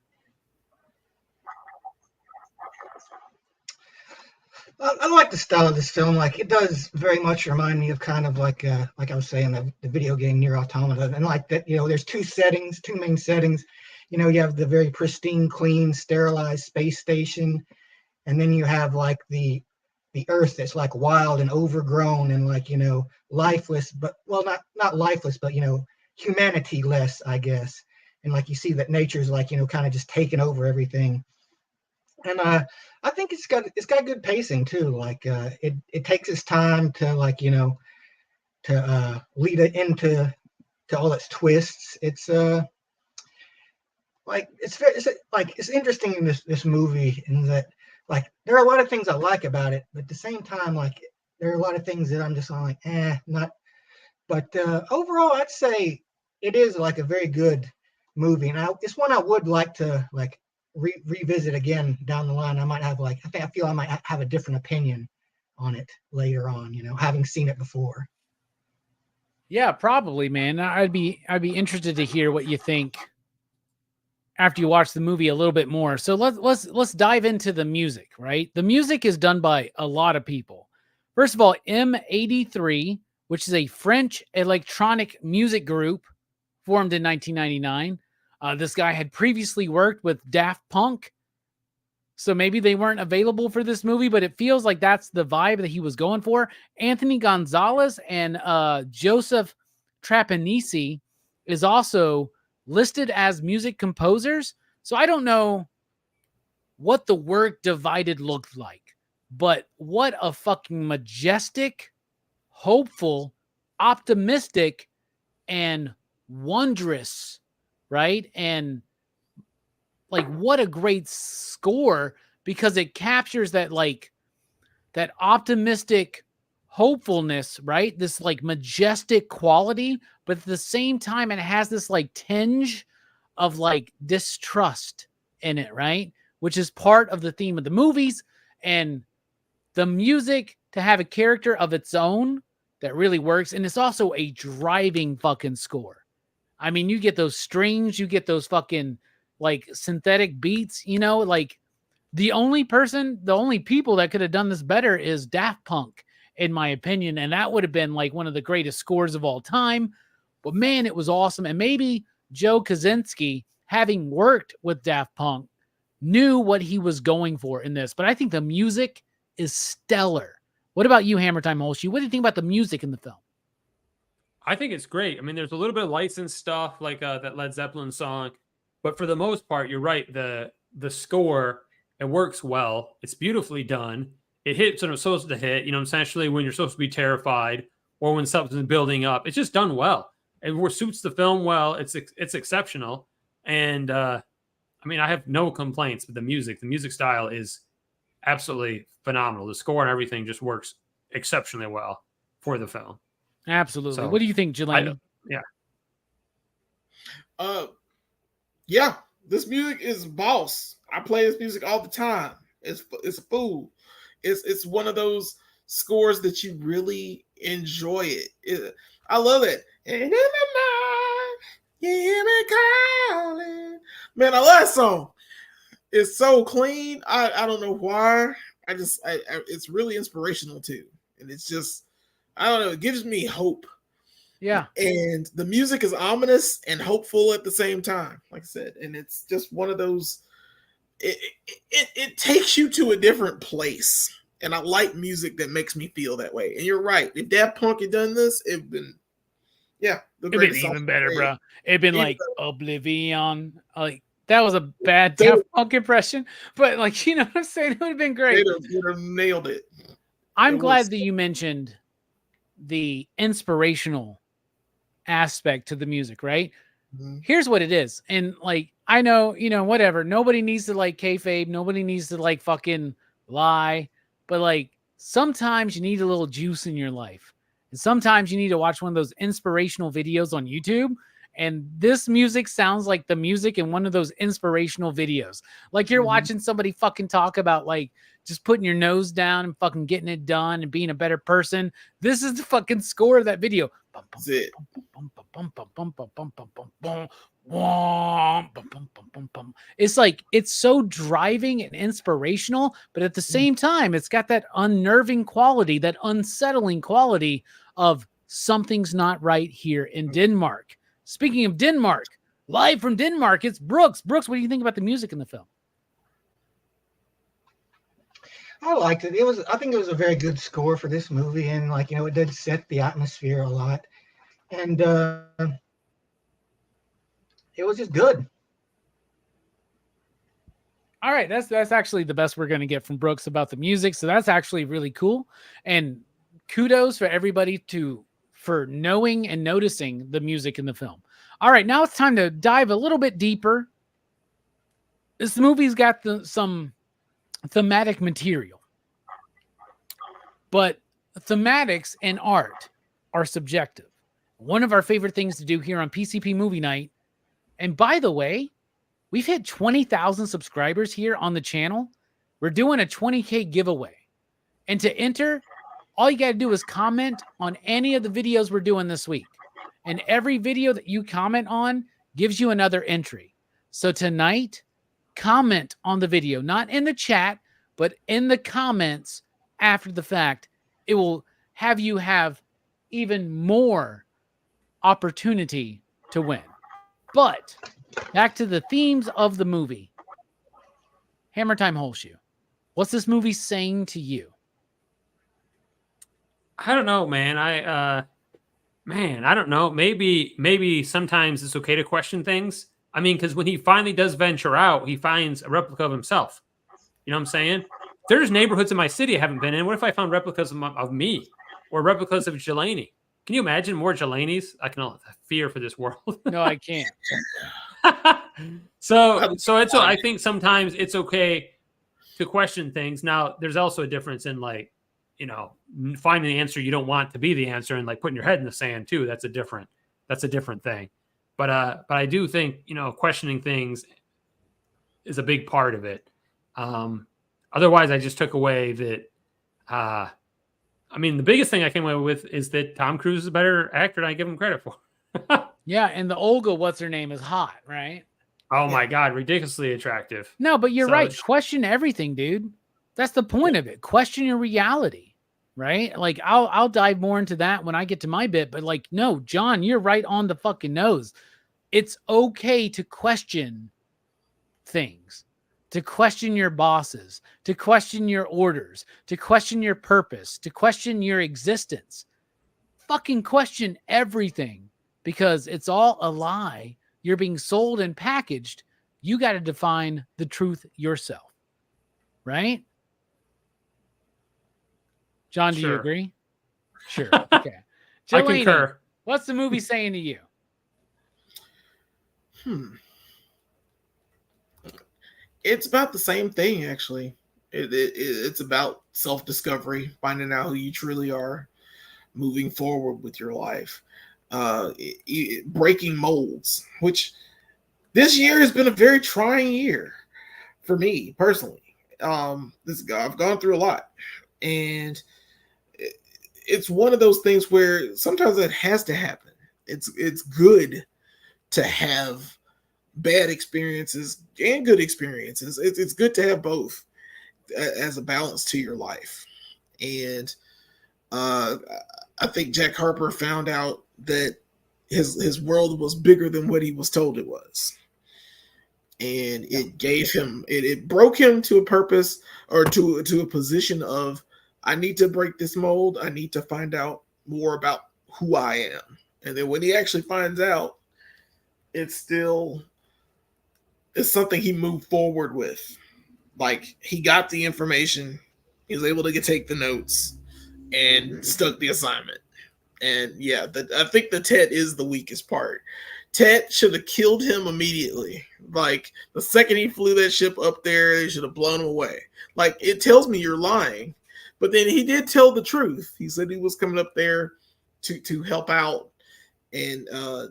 I like the style of this film. Like, it does very much remind me of kind of like I was saying, the video game Nier Automata. And like that, there's two main settings. You have the very pristine, clean, sterilized space station. And then you have like the Earth that's like wild and overgrown and like, lifeless, but not lifeless, but, humanity less, I guess. And like, you see that nature's like, kind of just taking over everything. And I think it's got good pacing too. Like it takes its time to like to lead it into all its twists. It's it's interesting in this movie in that like there are a lot of things I like about it, but at the same time like there are a lot of things that I'm just like not. But overall, I'd say it is like a very good movie, and it's one I would like to like revisit again down the line. I might have I feel I might have a different opinion on it later on, having seen it before. Yeah, probably, man. I'd be interested to hear what you think after you watch the movie a little bit more. So let's dive into the music, right? The music is done by a lot of people. First of all, M83, which is a French electronic music group formed in 1999. This guy had previously worked with Daft Punk, so maybe they weren't available for this movie, but it feels like that's the vibe that he was going for. Anthony Gonzalez and Joseph Trapanese is also listed as music composers, so I don't know what the work divided looked like, but what a fucking majestic, hopeful, optimistic, and wondrous, right? And like, what a great score, because it captures that like that optimistic hopefulness, right? This like majestic quality, but at the same time it has this like tinge of like distrust in it, right? Which is part of the theme of the movies. And the music to have a character of its own that really works, and it's also a driving fucking score. I mean, you get those strings, you get those fucking like synthetic beats, like the only people that could have done this better is Daft Punk, in my opinion. And that would have been like one of the greatest scores of all time. But man, it was awesome. And maybe Joe Kosinski, having worked with Daft Punk, knew what he was going for in this. But I think the music is stellar. What about you, Hammer Time Holsey? What do you think about the music in the film? I think it's great. I mean, there's a little bit of licensed stuff like that Led Zeppelin song, but for the most part, you're right. The score, it works well. It's beautifully done. It hits when it's supposed to hit. You know, essentially when you're supposed to be terrified or when something's building up. It's just done well. It suits the film well. It's exceptional, and I mean, I have no complaints. But the music style is absolutely phenomenal. The score and everything just works exceptionally well for the film. Absolutely. So, What do you think, Jelani? Yeah, this music is boss. I play this music all the time. It's food. It's one of those scores that you really enjoy it. I love it. And in the night, you hear me calling. Man, I love that song. It's so clean. I don't know why. It's really inspirational too. And it's just, I don't know, it gives me hope. Yeah. And the music is ominous and hopeful at the same time, like I said. And it's just one of those, it takes you to a different place. And I like music that makes me feel that way. And you're right. If Daft Punk had done this, it'd been, it'd been even better, bro. It'd been like Oblivion. Like, that was a bad Daft Punk impression, but like, you know what I'm saying? It would have been great. They'd have nailed it. I'm glad that you mentioned the inspirational aspect to the music, right? Mm-hmm. Here's what it is. And like, I know, you know, whatever. Nobody needs to like kayfabe. Nobody needs to like fucking lie. But like, sometimes you need a little juice in your life. And sometimes you need to watch one of those inspirational videos on YouTube. And this music sounds like the music in one of those inspirational videos. Like you're watching somebody fucking talk about like just putting your nose down and fucking getting it done and being a better person. This is the fucking score of that video. That's it. It's like, it's so driving and inspirational, but at the same time, it's got that unnerving quality, that unsettling quality of something's not right here in Denmark. Speaking of Denmark, live from Denmark, it's Brooks. Brooks, what do you think about the music in the film? I liked it. I think it was a very good score for this movie, and like, you know, it did set the atmosphere a lot, and it was just good. All right, that's actually the best we're going to get from Brooks about the music, so that's actually really cool, and kudos for everybody for knowing and noticing the music in the film. All right, now it's time to dive a little bit deeper. This movie's got some thematic material, but thematics and art are subjective. One of our favorite things to do here on PCP Movie Night, and by the way, we've hit 20,000 subscribers here on the channel. We're doing a 20K giveaway, and to enter, all you got to do is comment on any of the videos we're doing this week. And every video that you comment on gives you another entry. So tonight, comment on the video, not in the chat, but in the comments after the fact. It will have you have even more opportunity to win. But back to the themes of the movie. Hammer Time Holeshoe. What's this movie saying to you? I don't know, man. I don't know. Maybe sometimes it's okay to question things. I mean, because when he finally does venture out, he finds a replica of himself. You know what I'm saying? There's neighborhoods in my city I haven't been in. What if I found replicas of me or replicas of Jelani? Can you imagine more Jelanis? I can fear for this world. No, I can't. So I think sometimes it's okay to question things. Now, there's also a difference in like, you know, finding the answer you don't want to be the answer and like putting your head in the sand too. That's a different thing. But I do think, you know, questioning things is a big part of it. Otherwise, I just took away that. I mean, the biggest thing I came away with is that Tom Cruise is a better actor than I give him credit for. Yeah, and the Olga, what's her name, is hot, right? Oh my God, ridiculously attractive. No, but you're right. Question everything, dude. That's the point of it. Question your reality, right? Like I'll dive more into that when I get to my bit, but like, no, John, you're right on the fucking nose. It's okay to question things, to question your bosses, to question your orders, to question your purpose, to question your existence. fucking question everything because it's all a lie. You're being sold and packaged. You got to define the truth yourself. Right? John, do you agree? Sure. Okay. I concur. What's the movie saying to you? It's about the same thing, actually. It's about self-discovery, finding out who you truly are, moving forward with your life, breaking molds, which this year has been a very trying year for me personally. I've gone through a lot, and it's one of those things where sometimes it has to happen. It's good to have bad experiences and good experiences. It's good to have both as a balance to your life. And I think Jack Harper found out that his world was bigger than what he was told it was. And it gave him, it broke him to a purpose, or to a position of, I need to break this mold. I need to find out more about who I am. And then when he actually finds out, it's something he moved forward with. Like, he got the information, he was able to take the notes and stuck the assignment. And yeah, I think the Tet is the weakest part. Tet should have killed him immediately. Like, the second he flew that ship up there, they should have blown him away. Like, it tells me you're lying. But then he did tell the truth. He said he was coming up there to help out and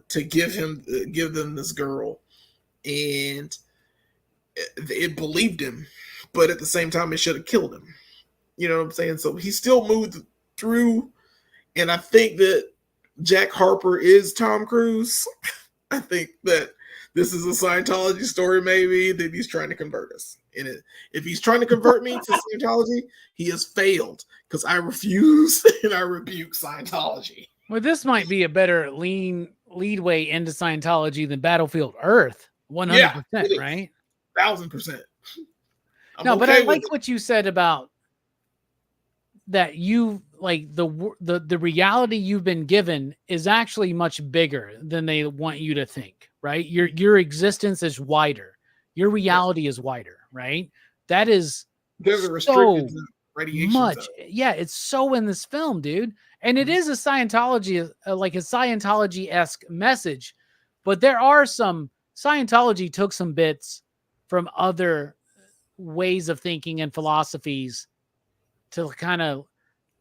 to give them this girl. And it believed him. But at the same time, it should have killed him. You know what I'm saying? So he still moved through. And I think that Jack Harper is Tom Cruise. I think that this is a Scientology story, maybe, that he's trying to convert us. And if he's trying to convert me to Scientology, he has failed, because I refuse and I rebuke Scientology. Well, this might be a better leadway into Scientology than Battlefield Earth. 100%, right? 1,000%. No, but I like what you said about that. You like the reality you've been given is actually much bigger than they want you to think, right? Your existence is wider. Your reality is wider, right? That is so much. Yeah, it's so in this film, dude. And it is a Scientology, like a Scientology-esque message, but there are some, Scientology took some bits from other ways of thinking and philosophies to kind of,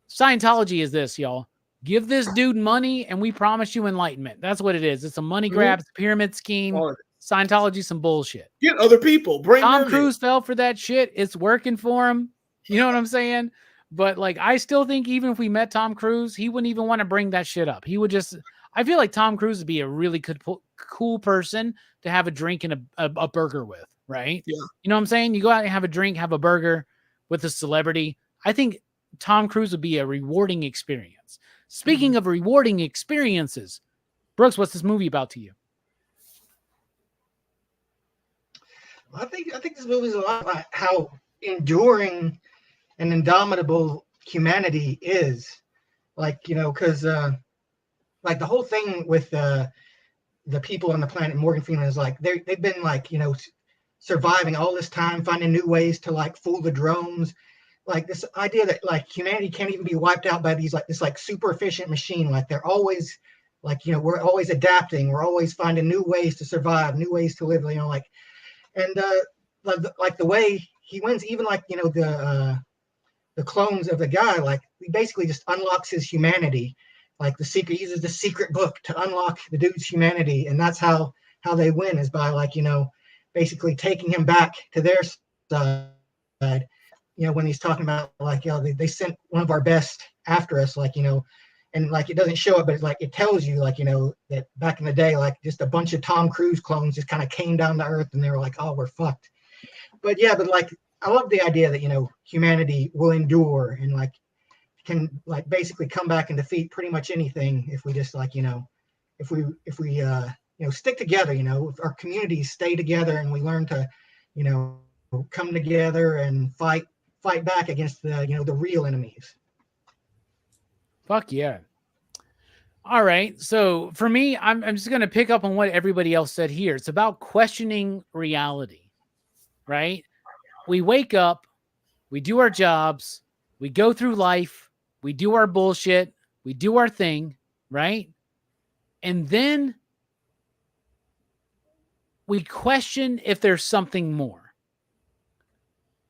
Scientology is this, y'all. Give this dude money and we promise you enlightenment. That's what it is. It's a money grab, pyramid scheme. Scientology, some bullshit. Get other people. Bring Tom Cruise fell for that shit. It's working for him. You know what I'm saying? But like, I still think even if we met Tom Cruise, he wouldn't even want to bring that shit up. He would just, I feel like Tom Cruise would be a really cool person to have a drink and a burger with, right? Yeah. You know what I'm saying? You go out and have a drink, have a burger with a celebrity. I think Tom Cruise would be a rewarding experience. Speaking of rewarding experiences, Brooks, what's this movie about to you? I think this movie is a lot about how enduring and indomitable humanity is. Like, you know, because like the whole thing with the people on the planet, Morgan Freeman, is like they've been like, you know, surviving all this time, finding new ways to like fool the drones. Like this idea that like humanity can't even be wiped out by these like this like super efficient machine. Like they're always like, you know, we're always adapting. We're always finding new ways to survive, new ways to live. You know, like, and like the way he wins, even like, you know, the clones of the guy, like he basically just unlocks his humanity. Like he uses the secret book to unlock the dude's humanity, and that's how they win, is by like, you know, basically taking him back to their side. You know, when he's talking about like, you know, they sent one of our best after us, like, you know, and like it doesn't show it, but it's like it tells you, like, you know, that back in the day, like just a bunch of Tom Cruise clones just kind of came down to Earth, and they were like, oh, we're fucked. But yeah, but like I love the idea that, you know, humanity will endure and like can like basically come back and defeat pretty much anything if we just like, you know, if we you know, stick together, you know, if our communities stay together and we learn to, you know, come together and fight back against the, you know, the real enemies. Fuck yeah. All right. So for me, I'm just going to pick up on what everybody else said here. It's about questioning reality, right? We wake up, we do our jobs, we go through life, we do our bullshit, we do our thing, right? And then we question if there's something more.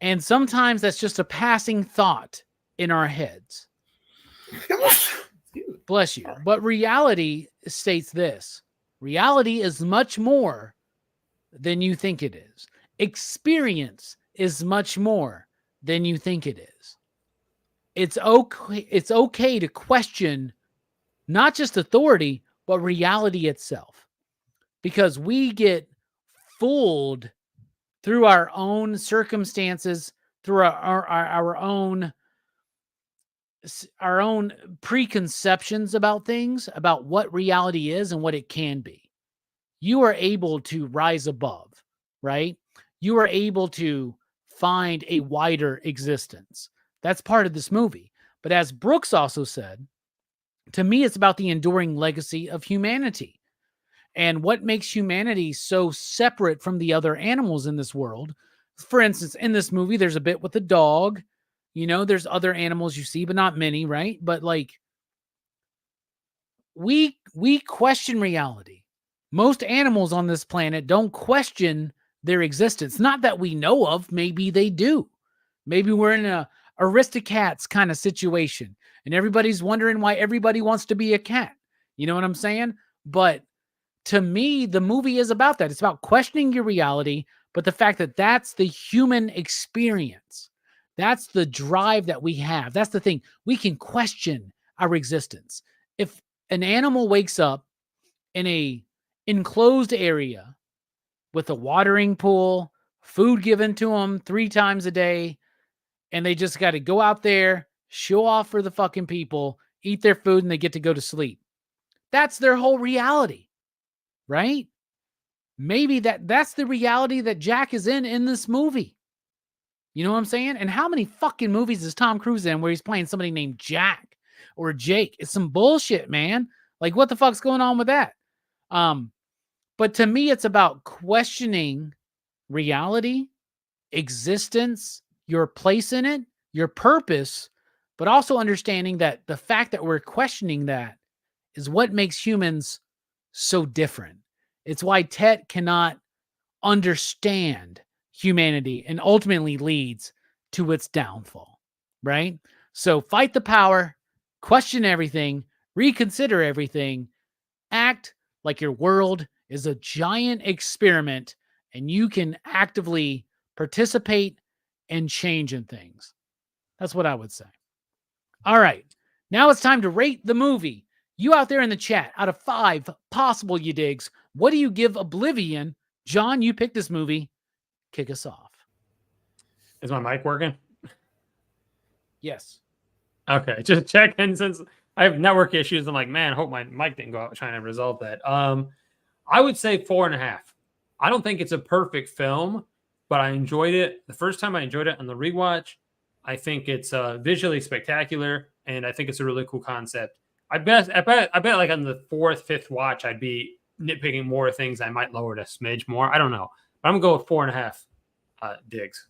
And sometimes that's just a passing thought in our heads. Bless you. But reality states this. Reality is much more than you think it is. Experience is much more than you think it is. It's okay to question not just authority, but reality itself. Because we get fooled through our own circumstances, through our own preconceptions about things, about what reality is and what it can be. You are able to rise above, right? You are able to find a wider existence. That's part of this movie. But as Brooks also said, to me, it's about the enduring legacy of humanity and what makes humanity so separate from the other animals in this world. For instance, in this movie, there's a bit with the dog. You know, there's other animals you see, but not many, right? But like, we question reality. Most animals on this planet don't question their existence. Not that we know of. Maybe they do. Maybe we're in a Aristocats kind of situation and everybody's wondering why everybody wants to be a cat. You know what I'm saying? But to me, the movie is about that. It's about questioning your reality, but the fact that that's the human experience. That's the drive that we have. That's the thing. We can question our existence. If an animal wakes up in a enclosed area with a watering pool, food given to them 3 times a day, and they just got to go out there, show off for the fucking people, eat their food, and they get to go to sleep. That's their whole reality, right? Maybe that's the reality that Jack is in this movie. You know what I'm saying? And how many fucking movies is Tom Cruise in where he's playing somebody named Jack or Jake? It's some bullshit, man. Like, what the fuck's going on with that? But to me, it's about questioning reality, existence, your place in it, your purpose, but also understanding that the fact that we're questioning that is what makes humans so different. It's why Tet cannot understand humanity and ultimately leads to its downfall, right? So fight the power, question everything, reconsider everything, act like your world is a giant experiment and you can actively participate and change in things. That's what I would say. All right. Now it's time to rate the movie. You out there in the chat, out of 5 possible you digs, what do you give Oblivion? John, you picked this movie. Kick us off. Is my mic working? Yes. Okay, just checking since I have network issues. I'm like, man, I hope my mic didn't go out trying to resolve that. I would say 4.5. I don't think it's a perfect film, but I enjoyed it. The first time I enjoyed it on the rewatch. I think it's visually spectacular, and I think it's a really cool concept. I bet like on the 4th, 5th watch, I'd be nitpicking more things. I might lower it a smidge more. I don't know. But I'm going to go with 4.5 digs.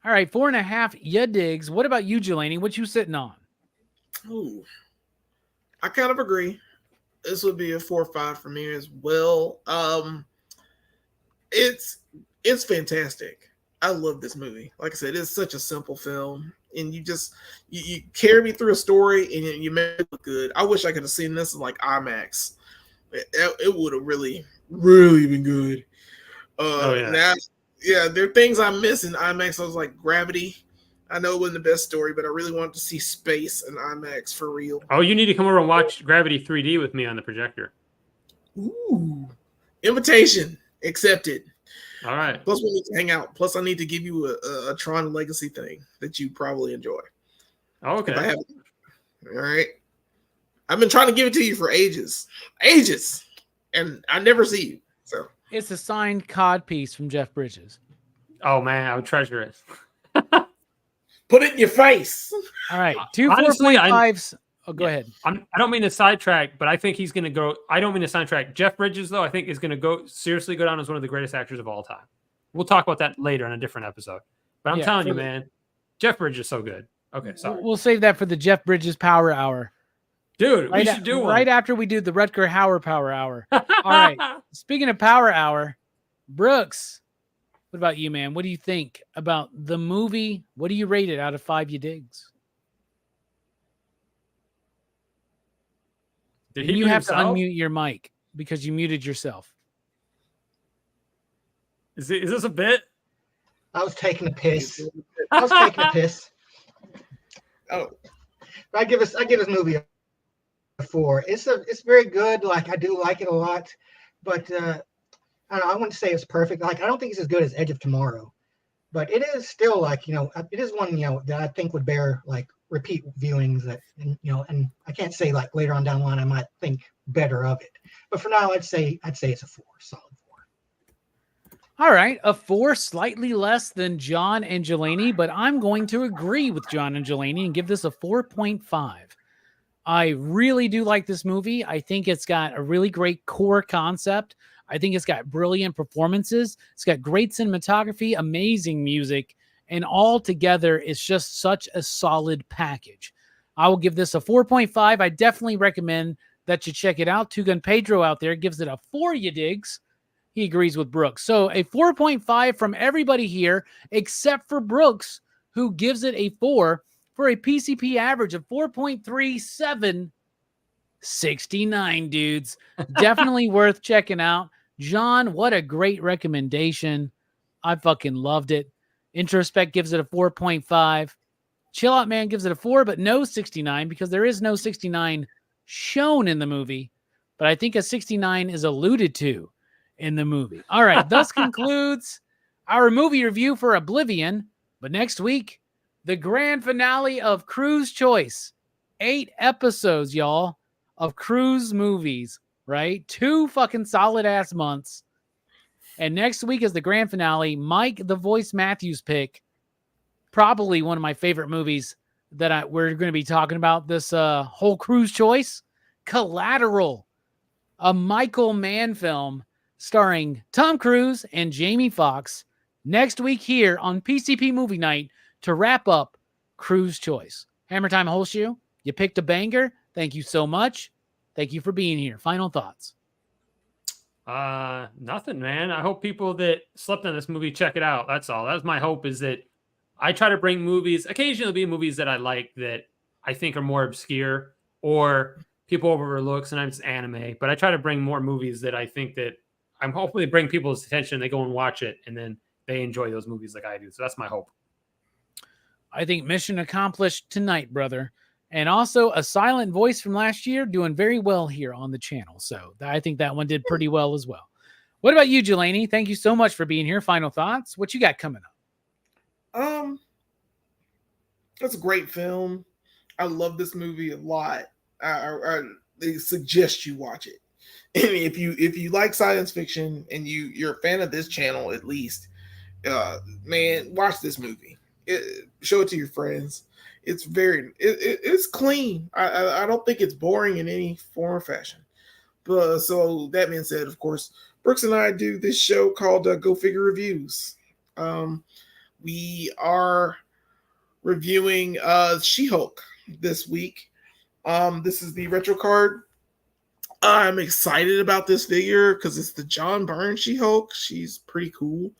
All right, 4.5 ya digs. What about you, Jelani? What you sitting on? Ooh, I kind of agree. This would be a 4 or 5 for me as well. It's fantastic. I love this movie. Like I said, it's such a simple film, and you carry me through a story, and you make it look good. I wish I could have seen this in like IMAX. It would have really, really been good. Now, there are things I miss in IMAX. I was like Gravity. I know it wasn't the best story, but I really wanted to see space in IMAX for real. Oh, you need to come over and watch Gravity 3D with me on the projector. Ooh, invitation accepted. All right. Plus, we need to hang out. Plus, I need to give you a Tron Legacy thing that you probably enjoy. Oh, okay. All right. I've been trying to give it to you for ages, and I never see you. So it's a signed cod piece from Jeff Bridges. Oh man, I would treasure it. Put it in your face. All right, 2 4.5s Oh, go ahead. I don't mean to sidetrack, but I think he's going to go. I don't mean to sidetrack. Jeff Bridges, though, I think is going to seriously go down as one of the greatest actors of all time. We'll talk about that later in a different episode. But I'm telling you, man, Jeff Bridges is so good. Okay, sorry. We'll save that for the Jeff Bridges Power Hour. Dude, we should do one. Right after we do the Rutger Hauer Power Hour. All right. Speaking of Power Hour, Brooks, what about you, man? What do you think about the movie? What do you rate it out of 5 you digs? Did he you have himself? to unmute your mic because you muted yourself. Is this a bit? I was taking a piss. I was taking a piss. Oh, I give this movie a 4. It's very good. Like, I do like it a lot, but I don't know, I wouldn't say it's perfect. Like, I don't think it's as good as Edge of Tomorrow, but it is still like, it is one, that I think would bear like repeat viewings that, and I can't say like later on down the line I might think better of it, but for now I'd say it's a 4, solid 4. All right, a 4, slightly less than John and Jelani, but I'm going to agree with John and Jelani and give this a 4.5. I really do like this movie. I think it's got a really great core concept. I think it's got brilliant performances. It's got great cinematography, amazing music, and all together it's just such a solid package. I will give this a 4.5. I definitely recommend that you check it out. Two Gun Pedro out there gives it a 4 you digs. He agrees with Brooks. So a 4.5 from everybody here, except for Brooks, who gives it a 4 for a PCP average of 4.37. 69 dudes. Definitely worth checking out. John, what a great recommendation. I fucking loved it. Introspect gives it a 4.5. Chill Out Man gives it a 4, but no 69 because there is no 69 shown in the movie. But I think a 69 is alluded to in the movie. All right, thus concludes our movie review for Oblivion. But next week, the grand finale of Crew's Choice. 8 episodes, y'all, of Crew's movies, right? 2 fucking solid ass months. And next week is the grand finale. Mike the Voice Matthews pick. Probably one of my favorite movies that we're going to be talking about this whole Crew's Choice. Collateral, a Michael Mann film starring Tom Cruise and Jamie Foxx. Next week here on PCP Movie Night to wrap up Crew's Choice. Hammer Time Holshoe, you picked a banger. Thank you so much. Thank you for being here. Final thoughts. Nothing, man. I hope people that slept on this movie check it out. That's all. That's my hope, is that I try to bring movies, occasionally be movies that I like that I think are more obscure or people overlook. Sometimes it's anime, but I try to bring more movies that I think that I'm hopefully bring people's attention. They go and watch it and then they enjoy those movies like I do. So that's my hope. I think mission accomplished tonight, brother. And also a silent voice from last year doing very well here on the channel. So I think that one did pretty well as well. What about you, Jelani? Thank you so much for being here. Final thoughts. What you got coming up? It's a great film. I love this movie a lot. I suggest you watch it. And if you like science fiction and you're a fan of this channel, at least, man, watch this movie. Show it to your friends. It's clean. I don't think it's boring in any form or fashion. But so that being said, of course, Brooks and I do this show called Go Figure Reviews. We are reviewing She-Hulk this week. This is the retro card. I'm excited about this figure because it's the John Byrne She-Hulk. She's pretty cool.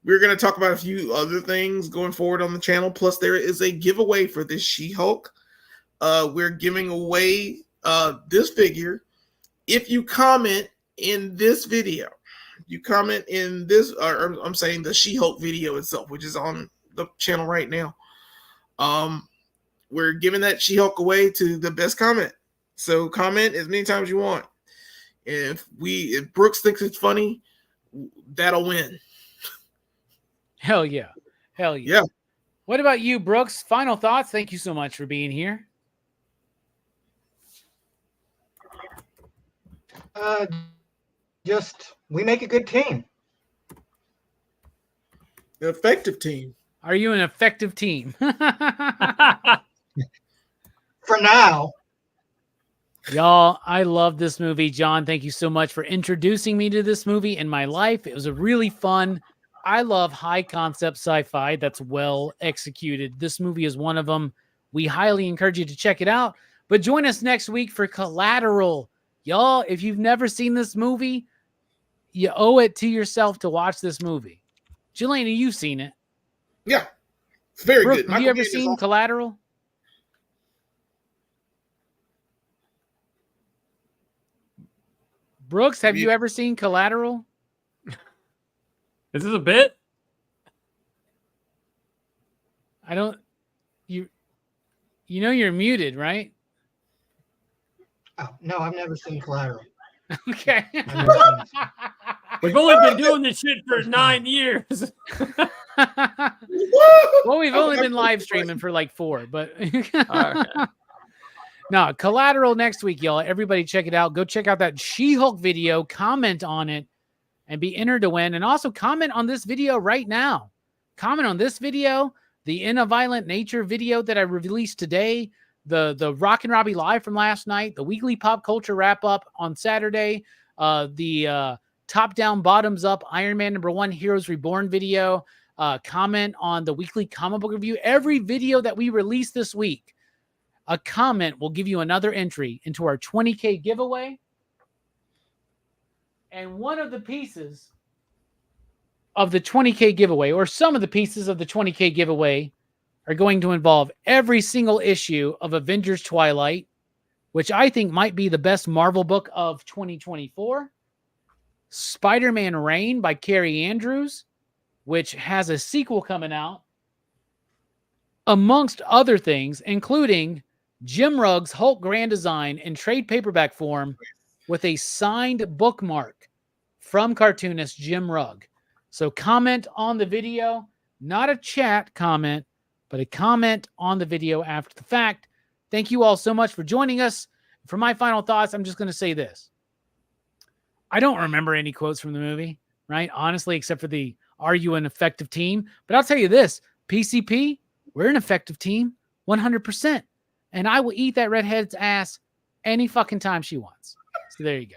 We're going to talk about a few other things going forward on the channel. Plus, there is a giveaway for this She-Hulk. We're giving away this figure if you comment in this video. You comment in this, or I'm saying the She-Hulk video itself, which is on the channel right now. We're giving that She-Hulk away to the best comment. So comment as many times you want. If Brooks thinks it's funny, that'll win. Hell yeah. Hell yeah. Yeah. What about you, Brooks? Final thoughts. Thank you so much for being here. Just we make a good team. An effective team. Are you an effective team? for now. Y'all, I love this movie. John, thank you so much for introducing me to this movie in my life. It was a really fun. I love high concept sci-fi that's well executed. This movie is one of them. We highly encourage you to check it out. But join us next week for Collateral. Y'all, if you've never seen this movie, you owe it to yourself to watch this movie. Jelena, you've seen it. Yeah. It's very Brooke, good. have you ever seen Collateral? Brooks, have you ever seen Collateral? Is this a bit? I don't. You know you're muted, right? Oh, no, I've never seen Collateral. Okay. I've never seen this. We've only been doing this shit for 9 years. Well, we've only been live streaming for like 4, but no, Collateral next week, y'all. Everybody check it out. Go check out that She-Hulk video, comment on it, and be entered to win. And also comment on this video right now. Comment on this video, the In a Violent Nature video that I released today, the Rockin' Robbie live from last night, the weekly pop culture wrap up on Saturday, the top down, bottoms up Iron Man #1 Heroes Reborn video. Comment on the weekly comic book review. Every video that we release this week, a comment will give you another entry into our 20K giveaway. And one of the pieces of the 20K giveaway, or some of the pieces of the 20K giveaway, are going to involve every single issue of Avengers Twilight, which I think might be the best Marvel book of 2024. Spider-Man Reign by Carrie Andrews, which has a sequel coming out, amongst other things, including Jim Rugg's Hulk Grand Design in trade paperback form with a signed bookmark from cartoonist Jim Rugg. So comment on the video, not a chat comment, but a comment on the video after the fact. Thank you all so much for joining us. For my final thoughts, I'm just going to say this. I don't remember any quotes from the movie, right? Honestly, except for the, are you an effective team? But I'll tell you this, PCP, we're an effective team, 100%. And I will eat that redhead's ass any fucking time she wants. So there you go.